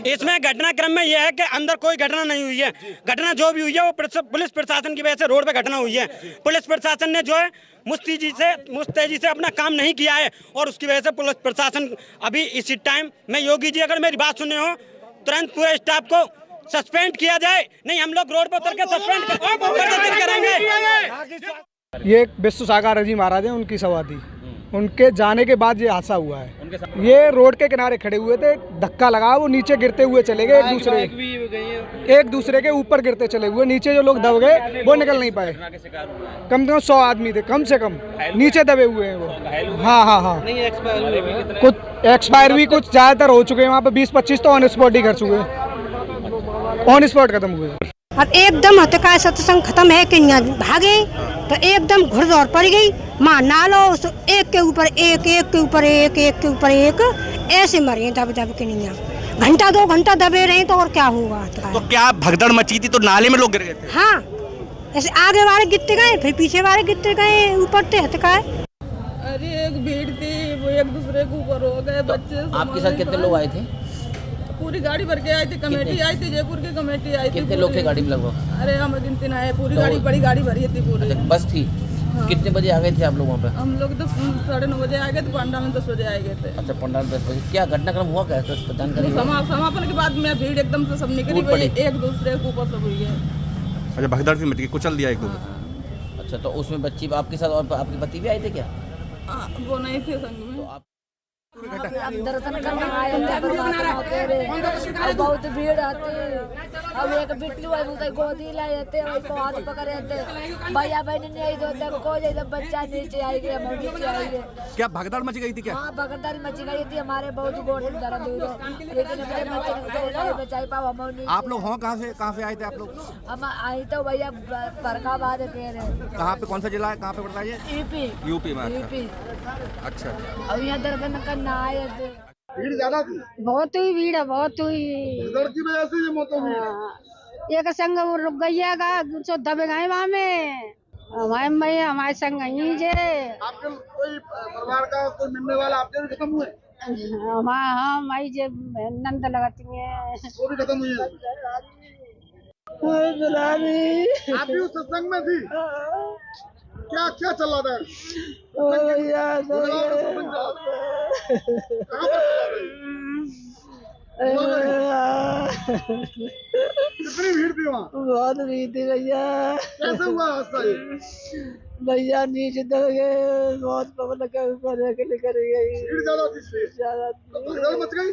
इसमें घटनाक्रम में यह है कि अंदर कोई घटना नहीं हुई है। घटना जो भी हुई है वो पुलिस प्रशासन की वजह से रोड पे घटना हुई है। पुलिस प्रशासन ने जो है मुस्तैदी से अपना काम नहीं किया है और उसकी वजह से पुलिस प्रशासन अभी इसी टाइम में, योगी जी अगर मेरी बात सुने हो, तुरंत पूरे स्टाफ को सस्पेंड किया जाए, नहीं हम लोग रोड पर उतर के सस्पेंड करेंगे। ये विश्व सागर जी महाराज है, उनकी समाधि, उनके जाने के बाद ये हादसा हुआ है। ये रोड के किनारे खड़े हुए थे, धक्का लगा, वो नीचे गिरते हुए चले गए। एक दूसरे के ऊपर गिरते चले हुए, नीचे जो लोग दब गए वो निकल नहीं पाए। कम से कम 100 आदमी थे, कम से कम नीचे दबे हुए हैं वो। हाँ कुछ एक्सपायर भी कुछ ज्यादातर हो चुके हैं वहाँ पे। 20-25 तो ऑन स्पॉट ही कर चुके हैं, ऑन स्पॉट खत्म हुए। और एकदम हत्या सत्संग खत्म है कि भागे तो एकदम घुड़दौड़ पड़ गई। माँ नालो एक के ऊपर एक, एक के ऊपर एक, एक के ऊपर एक, ऐसे मरे दब दब के नहीं। घंटा 2 घंटा दबे रहे तो और क्या होगा। तो क्या भगदड़ मची थी तो नाले में लोग गिर गए थे? हाँ, ऐसे आगे वाले गिरते गए, फिर पीछे वाले गिरते गए, ऊपर थे हत्या। अरे एक भीड़ थी, वो एक दूसरे के ऊपर हो गए बच्चे। आपके साथ कितने लोग आए थे? पूरी गाड़ी भर के आई थी, कमेटी आई थी, जयपुर की कमेटी आई थी। कितने लोग थे गाड़ी में लगभग? अरे हम गिनती ना है, पूरी गाड़ी, बड़ी गाड़ी भरी थी पूरी। बस थी। हाँ। कितने बजे आ गए थे आप लोग वहाँ पे? हम लोग तो 9:30 बजे आ गए थे, पंडाल में 10 बजे आ गए थे। अच्छा, पंडाल में 10 बजे। क्या घटनाक्रम हुआ, क्या जानकारी? समापन के बाद में भीड़ एकदम से सब निकली, एक दूसरे के ऊपर सब हुई है। अच्छा, भगदड़ से मच गई, कुचल दिया एक दो। अच्छा, तो उसमें बच्ची आपके साथ और आपके पति भी आए थे क्या? वो नहीं थे संग में। अब दर्शन करने आए थे परमात्मा के रे, अब बहुत भीड़ आती। अब एक बिट्टू है, मुझे गोदी लाए थे, को हाथ पकड़े थे, भैया बहन नहीं दो तक को जैसे बच्चा नीचे आई गया, हम नीचे आई गए। क्या भगदड़ मच गई थी क्या? हाँ, भगदड़ मच गई थी, हमारे बहुत गोड़ दर्द हुई, लेकिन अपने बच्चे बचाई पाओ हम नहीं। आप लोग हो कहाँ से आए थे आप लोग? हम आई तो भैया फरखाबाद कह रहे। कहाँ पे, कौन सा जिला है, कहाँ पे पड़ता है ये? यूपी में। अच्छा, अब यहाँ दर्शन करना आए थे। भीड़ ज्यादा थी? बहुत हुई भीड़, बहुत हुई। भगदड़ की वजह से ये मौत हुई। एक संग वो रुक गई है, जो दबे गए वहाँ में। हमारे संग यहीं जे। आपके कोई परिवार का कोई मिलने वाला आपके भी खत्म हुए? हाँ, माई जे नंद लगाती है, वो भी खत्म हुई है। आप भी उस सत्संग में थी? क्या क्या चल रहा था? कितनी भीड़ थी वहाँ? बहुत भीड़ थी भैया। कैसे हुआ हादसा ये? भैया नीचे दब गए, बहुत पब्लिक ऊपर निकल गई। भीड़ ज्यादा थी? ज्यादा भगदड़ मच गई?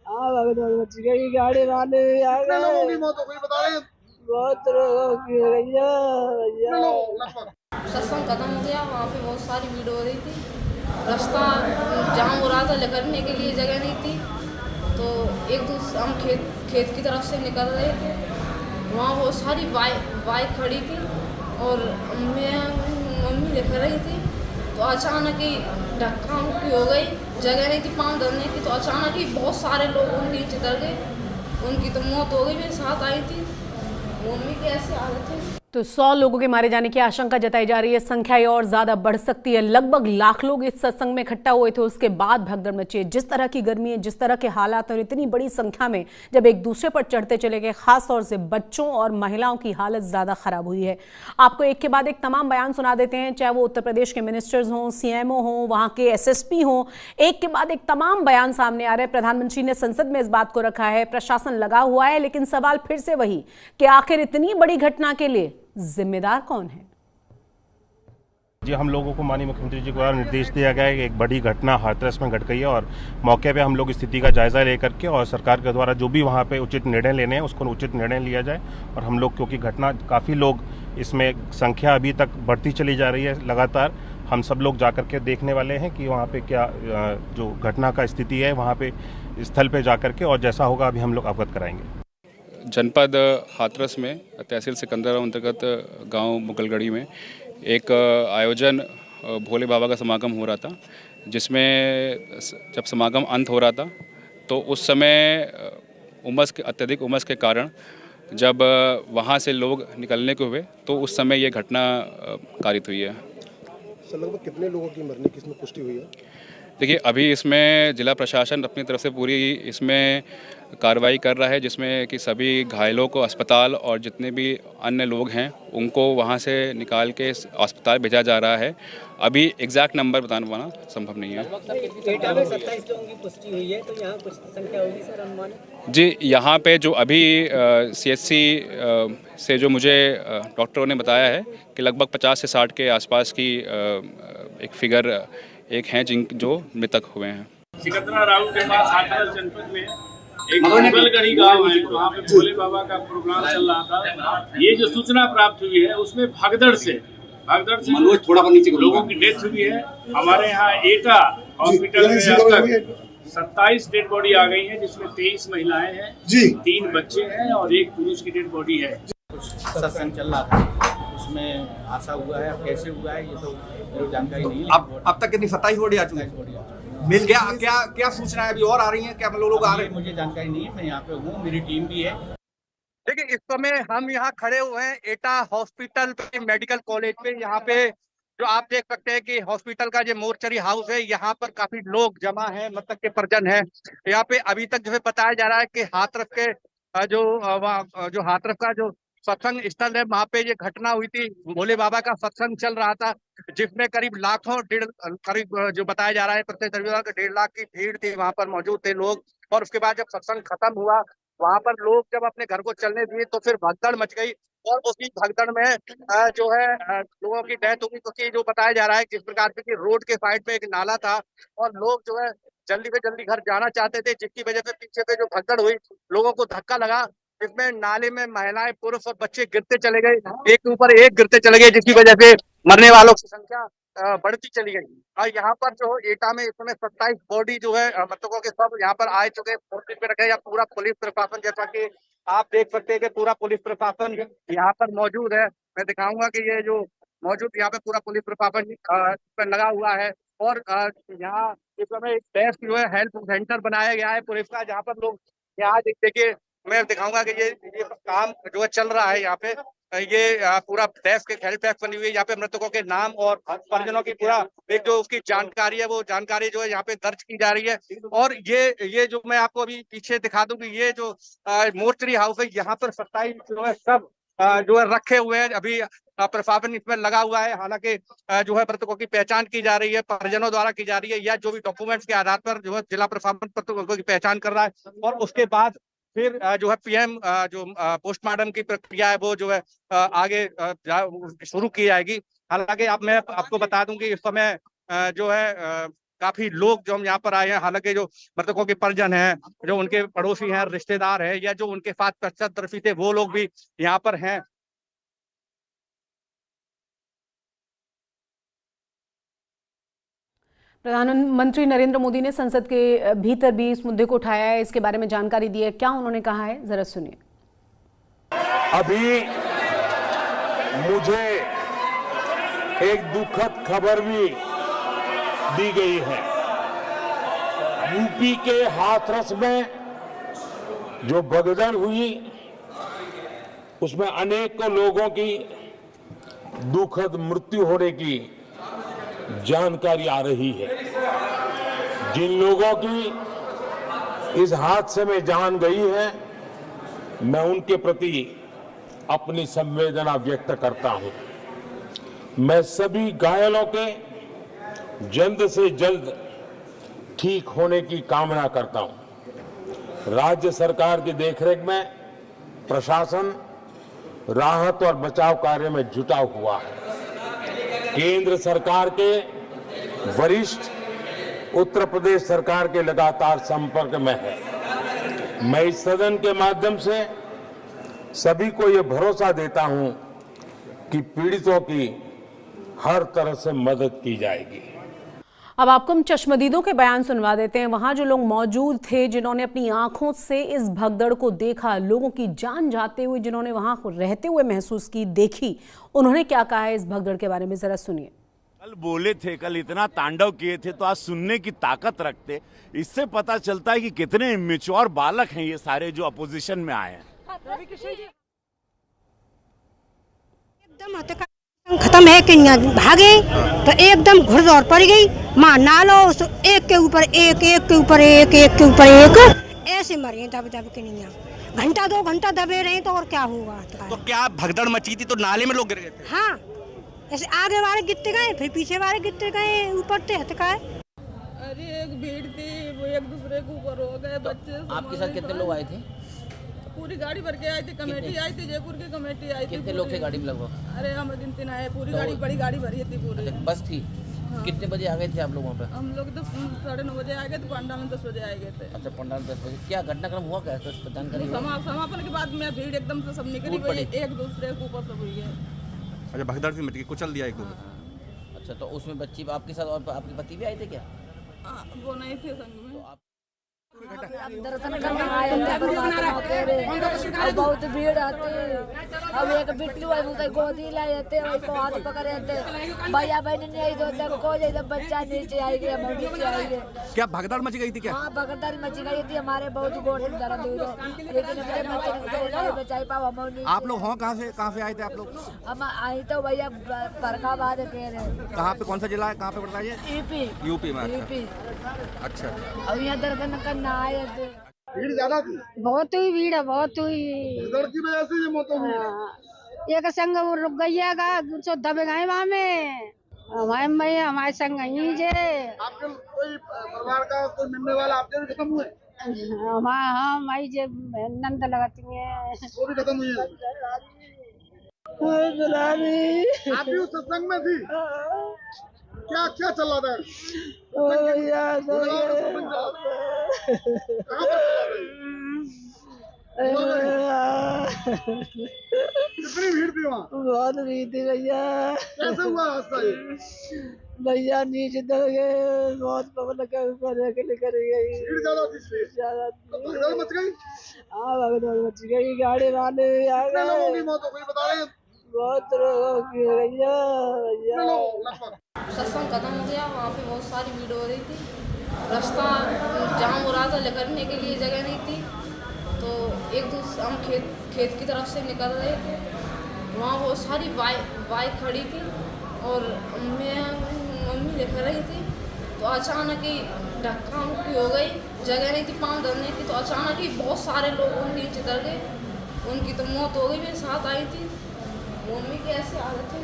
हाँ, भगदड़ मच गई, गाड़ी वाले आ गए। कितने लोगों की मौत हो गई बता रहे हैं? बहुत लोगों की भैया। सत्संग खत्म हो गया, वहाँ पे बहुत सारी भीड़ हो रही थी, रास्ता जाम हो रहा था, निकलने के लिए जगह नहीं थी। तो एक दूसरे हम खेत की तरफ से निकल रहे थे, वहाँ बहुत सारी बाइक खड़ी थी और मम्मी लिख रही थी। तो अचानक ही धक्का मुक्की हो गई, जगह नहीं थी पाँव धरने की। तो अचानक ही बहुत सारे लोग उनके नीचे डर गए, उनकी तो मौत हो गई। मेरे साथ आई थी खून भी कैसी हालत है। तो 100 लोगों के मारे जाने की आशंका जताई जा रही है। संख्या ये और ज्यादा बढ़ सकती है। लगभग लाख लोग इस सत्संग में इकट्ठा हुए थे। उसके बाद भगदड़ मची। जिस तरह की गर्मी है, जिस तरह के हालात और इतनी बड़ी संख्या में जब एक दूसरे पर चढ़ते चले गए, खास तौर से बच्चों और महिलाओं की हालत ज्यादा खराब हुई है। आपको एक के बाद एक तमाम बयान सुना देते हैं, चाहे वो उत्तर प्रदेश के मिनिस्टर्स हों, सीएमओ हों, वहां के एसएसपी हों, एक के बाद एक तमाम बयान सामने आ रहे हैं। प्रधानमंत्री ने संसद में इस बात को रखा है, प्रशासन लगा हुआ है, लेकिन सवाल फिर से वही कि आखिर इतनी बड़ी घटना के लिए जिम्मेदार कौन है? जी, हम लोगों को माननीय मुख्यमंत्री जी द्वारा निर्देश दिया गया है कि एक बड़ी घटना हाथरस में घट गई है और मौके पे हम लोग स्थिति का जायजा लेकर के और सरकार के द्वारा जो भी वहाँ पे उचित निर्णय लेने हैं उसको उचित निर्णय लिया जाए। और हम लोग, क्योंकि घटना काफ़ी लोग इसमें संख्या अभी तक बढ़ती चली जा रही है लगातार, हम सब लोग जाकर के देखने वाले हैं कि वहाँ पे क्या जो घटना का स्थिति है वहाँ पे स्थल पे जाकर के, और जैसा होगा अभी हम लोग अवगत कराएंगे। जनपद हाथरस में तहसील सिकंदरा अंतर्गत गांव मुगलगढ़ी में एक आयोजन भोले बाबा का समागम हो रहा था, जिसमें जब समागम अंत हो रहा था तो उस समय अत्यधिक उमस के कारण जब वहां से लोग निकलने को हुए तो उस समय ये घटना कारित हुई है। सर, लगभग कितने लोगों की मरने की इसमें पुष्टि हुई है? देखिए, अभी इसमें जिला प्रशासन अपनी तरफ से पूरी इसमें कार्रवाई कर रहा है, जिसमें कि सभी घायलों को अस्पताल और जितने भी अन्य लोग हैं उनको वहां से निकाल के अस्पताल भेजा जा रहा है। अभी एग्जैक्ट नंबर बताना संभव नहीं है। एटा में 27 लोगों की पुष्टि हुई है, तो यहाँ कुछ संख्या होगी सर अनुमान? जी, यहाँ पे जो अभी CHC से जो मुझे डॉक्टरों ने बताया है कि लगभग 50 से 60 के आसपास की एक फिगर एक हैं जो मृतक हुए हैं। सिकंदरा राउंड के पास हाथरस जनपद में एक मुगलगढ़ी गांव है, वहाँ पे भोले बाबा का प्रोग्राम चल रहा था। ये जो सूचना प्राप्त हुई है उसमें भगदड़ से लोगों की डेथ हुई है। हमारे यहाँ एटा हॉस्पिटल में अब तक 27 डेड बॉडी आ गई है, जिसमें 23 महिलाएं हैं, 3 बच्चे हैं और 1 पुरुष की डेड बॉडी है। सत्संग चल रहा था, उसमें हादसा हुआ है। अब कैसे हुआ है ये तो मेरी जानकारी नहीं है। अब तक कितनी 27 बॉडी आ चुकी है? मिल गया? क्या सूचना है? अभी और आ रही है? क्या लोग आ रहे हैं? मुझे जानकारी नहीं है, मैं यहाँ पे हूँ, मेरी टीम भी है। देखिए, इस समय हम यहाँ खड़े हुए हैं एटा हॉस्पिटल पे, मेडिकल कॉलेज पे। यहाँ पे जो आप देख सकते हैं कि हॉस्पिटल का जो मोर्चरी हाउस है, यहाँ पर काफी लोग जमा है, मृतक के परिजन है। यहाँ पे अभी तक जो है बताया जा रहा है कि हाथरस के जो हाथरस का जो सत्संग स्थल है, वहाँ पे ये घटना हुई थी। भोले बाबा का सत्संग चल रहा था, जिसमें करीब करीब जो बताया जा रहा है प्रत्येक 1.5 लाख की भीड़ थी, वहाँ पर मौजूद थे लोग। और उसके बाद जब सत्संग खत्म हुआ, वहाँ पर लोग जब अपने घर को चलने दिए तो फिर भगदड़ मच गई और उसी भगदड़ में जो है लोगों की डेथ हुई। क्योंकि जो बताया जा रहा है किस प्रकार से कि रोड के साइड पे एक नाला था और लोग जो है जल्दी से जल्दी घर जाना चाहते थे, जिसकी वजह से पीछे पे जो भगदड़ हुई, लोगों को धक्का लगा, जिसमें नाले में महिलाएं, पुरुष और बच्चे गिरते चले गए, एक के ऊपर एक गिरते चले गए, जिसकी वजह से मरने वालों की संख्या बढ़ती चली गई। और यहाँ पर जो एटा में इस समय 27 बॉडी जो है मृतकों के सब यहाँ पर आ चुके हैं, रखे या पूरा पुलिस प्रशासन, जैसा कि आप देख सकते हैं कि पूरा पुलिस प्रशासन यहाँ पर मौजूद है। मैं दिखाऊंगा कि ये जो मौजूद यहाँ पे पूरा पुलिस प्रशासन लगा हुआ है। और यहाँ इस समय एक डेस्क जो है हेल्थ सेंटर बनाया गया है पुलिस का, जहाँ पर लोग यहाँ देखिए, मैं दिखाऊंगा कि ये काम जो है चल रहा है। यहाँ पे ये पूरा डेस्क एक हेल्प डेस्क बनी हुई है। यहाँ पे मृतकों के नाम और परिजनों की पूरा एक जो उसकी जानकारी है, वो जानकारी जो है यहाँ पे दर्ज की जा रही है। और ये जो मैं आपको अभी पीछे दिखा दूं कि ये जो मोर्चरी हाउस है, यहाँ पर 27 जो है सब जो है रखे हुए हैं। अभी प्रशासन इसमें लगा हुआ है। हालांकि जो है मृतकों की पहचान की जा रही है, परिजनों द्वारा की जा रही है, या जो भी डॉक्यूमेंट्स के आधार पर जो है जिला प्रशासन मृतकों की पहचान कर रहा है। और उसके बाद फिर जो है PM जो पोस्टमार्टम की प्रक्रिया है, वो जो है आगे शुरू की जाएगी। हालांकि मैं आपको बता दूं कि इस समय जो है काफी लोग जो हम यहाँ पर आए हैं, हालांकि जो मृतकों के परिजन हैं, जो उनके पड़ोसी हैं, रिश्तेदार हैं, या जो उनके साथ पश्चातदर्शी थे, वो लोग भी यहाँ पर हैं। प्रधानमंत्री नरेंद्र मोदी ने संसद के भीतर भी इस मुद्दे को उठाया है, इसके बारे में जानकारी दी है। क्या उन्होंने कहा है, जरा सुनिए। अभी मुझे एक दुखद खबर भी दी गई है। यूपी के हाथरस में जो भगदड़ हुई, उसमें अनेकों लोगों की दुखद मृत्यु होने की जानकारी आ रही है। जिन लोगों की इस हादसे में जान गई है, मैं उनके प्रति अपनी संवेदना व्यक्त करता हूं। मैं सभी घायलों के जल्द से जल्द ठीक होने की कामना करता हूं। राज्य सरकार की देखरेख में प्रशासन राहत और बचाव कार्य में जुटा हुआ है। केंद्र सरकार के वरिष्ठ उत्तर प्रदेश सरकार के लगातार संपर्क में है। मैं इस सदन के माध्यम से सभी को ये भरोसा देता हूं कि पीड़ितों की हर तरह से मदद की जाएगी। अब आपको हम चश्मदीदों के बयान सुनवा देते हैं। वहां जो लोग मौजूद थे, जिन्होंने अपनी आंखों से इस भगदड़ को देखा, लोगों की जान जाते हुए जिन्होंने वहां रहते हुए महसूस की, देखी, उन्होंने क्या कहा है इस भगदड़ के बारे में, जरा सुनिए। कल बोले थे, कल इतना तांडव किए थे, तो आज सुनने की ताकत रखते। इससे पता चलता है कि कितने इमेच्योर बालक हैं ये सारे जो अपोजिशन में आए हैं। खत्म है कि भागे तो एकदम घुड़दौड़ पड़ गई। माँ नालो एक के ऊपर एक, एक के ऊपर एक, एक के ऊपर एक, ऐसे मरे दब दब के नहीं। घंटा 2 घंटा दबे रहे तो और क्या होगा। तो क्या भगदड़ मची थी तो नाले में लोग गिर गए थे? हाँ, ऐसे आगे वाले गिरते गए, फिर पीछे वाले गिरते गए, ऊपर से हटका। अरे एक भीड़ थी, वो एक दूसरे के ऊपर हो गए बच्चे। आपके साथ कितने लोग आए थे? पूरी गाड़ी भर के आई थी, कमेटी आई थी, जयपुर की कमेटी आई थी। कितने लोग थे गाड़ी में लगभग? अरे हम दिन आए, पूरी गाड़ी, बड़ी गाड़ी भरी थी पूरी। बस थी। हाँ। कितने बजे आ गए थे आप लोग वहाँ पे? हम लोग तो 9:30 बजे आ गए थे, पंडाल में 10 बजे आ गए थे। अच्छा, पंडाल 10 बजे। क्या घटनाक्रम हुआ, क्या जानकारी? समापन के बाद में भीड़ एकदम से सब निकली, एक दूसरे के ऊपर सब हुई है। अच्छा, भगदड़ से मच गई, कुचल दिया एक दो। अच्छा, तो उसमें बच्ची आपके साथ और आपके पति भी आए थे क्या? वो नहीं थे संग में। दर्शन करने आए थे परमात्मा के रे, और बहुत भीड़ आती। अब एक बिट्टू है, मुझे गोदी लाए थे, वही को हाथ पकड़े थे। भैया बहन नहीं आई तो तब को जैसे बच्चा नीचे आई गया, हम नीचे आई गए। क्या भगदड़ मच गई थी क्या? हाँ, भगदड़ मच गई थी। हमारे बहुत गोट में दर्द हुई, लेकिन अपने बच्चे को बचाई पाओ हम। आप लोग हो कहाँ से आए थे आप लोग? हम आई तो भैया फरखाबाद कह रहे। कहाँ पे, कौन सा जिला है, कहाँ पे पड़ता है ये? यूपी में। अच्छा, अब यहाँ दर्शन करना आए थे। भीड़ ज्यादा थी? बहुत हुई भीड़ है, बहुत हुई। भगदड़ की वजह से ये मौत हुई। एक संग वो रुक गई है, दबे गए वहाँ में। हमारे संग यहीं जे। आपके कोई परिवार का कोई मिलने वाला आपके भी खत्म हुए? हाँ, हमारी जे नंद लगाती है, वो भी खत्म हुई है। आप भी उस सत्संग में थी? क्या क्या चल रहा था? कितनी भीड़ थी वहाँ? बहुत भीड़ थी भैया। कैसे हुआ हादसा ये? भैया नीचे दब गए, बहुत पब्लिक ऊपर निकल गई। भीड़ ज्यादा थी? तो भगदड़ मच गई? हाँ, भगदड़ मच गई, गाड़ी वाले आ गए। कितने लोगों की मौत हो गई बता रहे हैं? बहुत लोगों की भैया। सत्संग खत्म हो गया, वहाँ पे बहुत सारी भीड़ हो रही थी। रास्ता जाम हो रहा था, निकलने के लिए जगह नहीं थी। तो हम खेत की तरफ से निकल रहे थे, वहाँ बहुत सारी बाइक खड़ी थी और मम्मी लेकर रही थी। तो अचानक ही धक्का मुक्की हो गई, जगह नहीं थी पाँव धरने की। तो अचानक ही बहुत सारे लोग उनके नीचे दर गए, उनकी तो मौत हो गई। मेरे साथ आई थी मम्मी की ऐसी हालत है।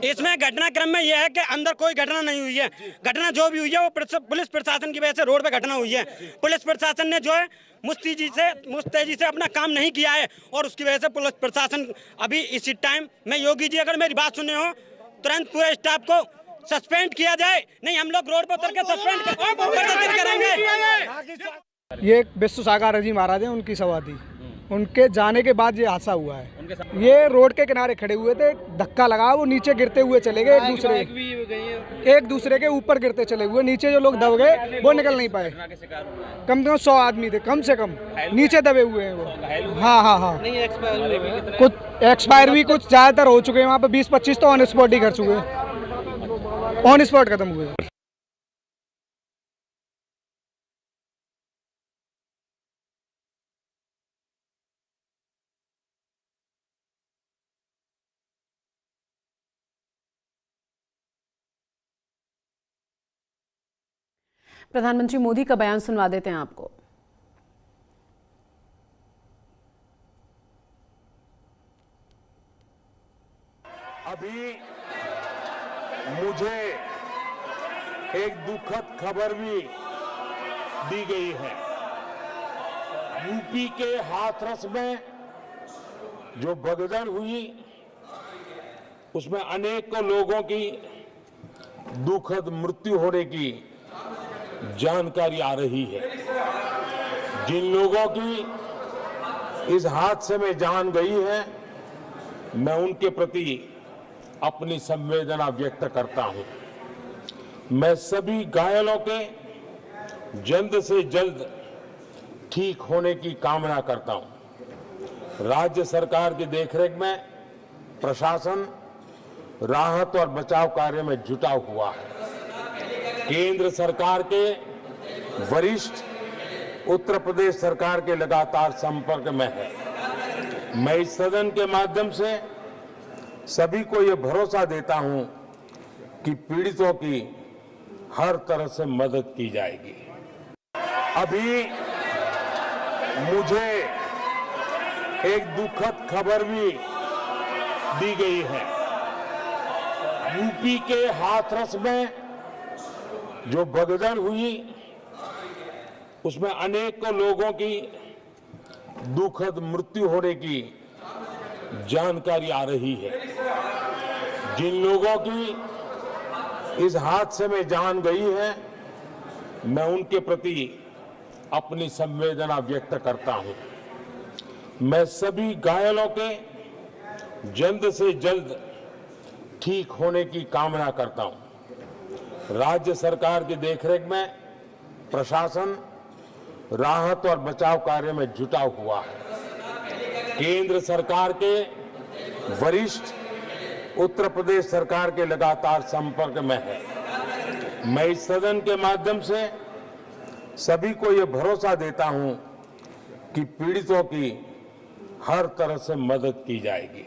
इसमें घटनाक्रम में यह है कि अंदर कोई घटना नहीं हुई है। घटना जो भी हुई है वो पुलिस प्रशासन की वजह से रोड पे घटना हुई है। पुलिस प्रशासन ने जो है मुस्तैदी से अपना काम नहीं किया है और उसकी वजह से पुलिस प्रशासन अभी इसी टाइम में, योगी जी अगर मेरी बात सुने हो, तुरंत पूरे स्टाफ को सस्पेंड किया जाए, नहीं हम लोग रोड पर उतर के सस्पेंड करेंगे। ये विश्व सागर जी महाराज हैं, उनकी सभा थी। उनके जाने के बाद ये हादसा हुआ है। ये रोड के किनारे खड़े हुए थे, धक्का लगा, वो नीचे गिरते हुए चले गए, एक दूसरे के ऊपर गिरते चले हुए। नीचे जो लोग दब गए वो निकल नहीं पाए। कम से कम 100 आदमी थे, कम से कम नीचे दबे हुए हैं वो। हाँ, कुछ एक्सपायर भी कुछ ज़्यादातर हो चुके हैं वहाँ पे। 20-25 तो ऑन स्पॉट ही कर चुके, ऑन स्पॉट खत्म हुए। प्रधानमंत्री मोदी का बयान सुनवा देते हैं आपको। अभी मुझे एक दुखद खबर भी दी गई है। यूपी के हाथरस में जो भगदड़ हुई उसमें अनेकों लोगों की दुखद मृत्यु होने की जानकारी आ रही है। जिन लोगों की इस हादसे में जान गई है, मैं उनके प्रति अपनी संवेदना व्यक्त करता हूं। मैं सभी घायलों के जल्द से जल्द ठीक होने की कामना करता हूं। राज्य सरकार की देखरेख में प्रशासन राहत और बचाव कार्य में जुटा हुआ है। केंद्र सरकार के वरिष्ठ उत्तर प्रदेश सरकार के लगातार संपर्क में है। मैं इस सदन के माध्यम से सभी को ये भरोसा देता हूं कि पीड़ितों की हर तरह से मदद की जाएगी। अभी मुझे एक दुखद खबर भी दी गई है। यूपी के हाथरस में जो भगदड़ हुई उसमें अनेकों लोगों की दुखद मृत्यु होने की जानकारी आ रही है। जिन लोगों की इस हादसे में जान गई है, मैं उनके प्रति अपनी संवेदना व्यक्त करता हूं। मैं सभी घायलों के जल्द से जल्द ठीक होने की कामना करता हूं। राज्य सरकार की देखरेख में प्रशासन राहत और बचाव कार्य में जुटा हुआ है। केंद्र सरकार के वरिष्ठ उत्तर प्रदेश सरकार के लगातार संपर्क में है। मैं इस सदन के माध्यम से सभी को ये भरोसा देता हूं कि पीड़ितों की हर तरह से मदद की जाएगी।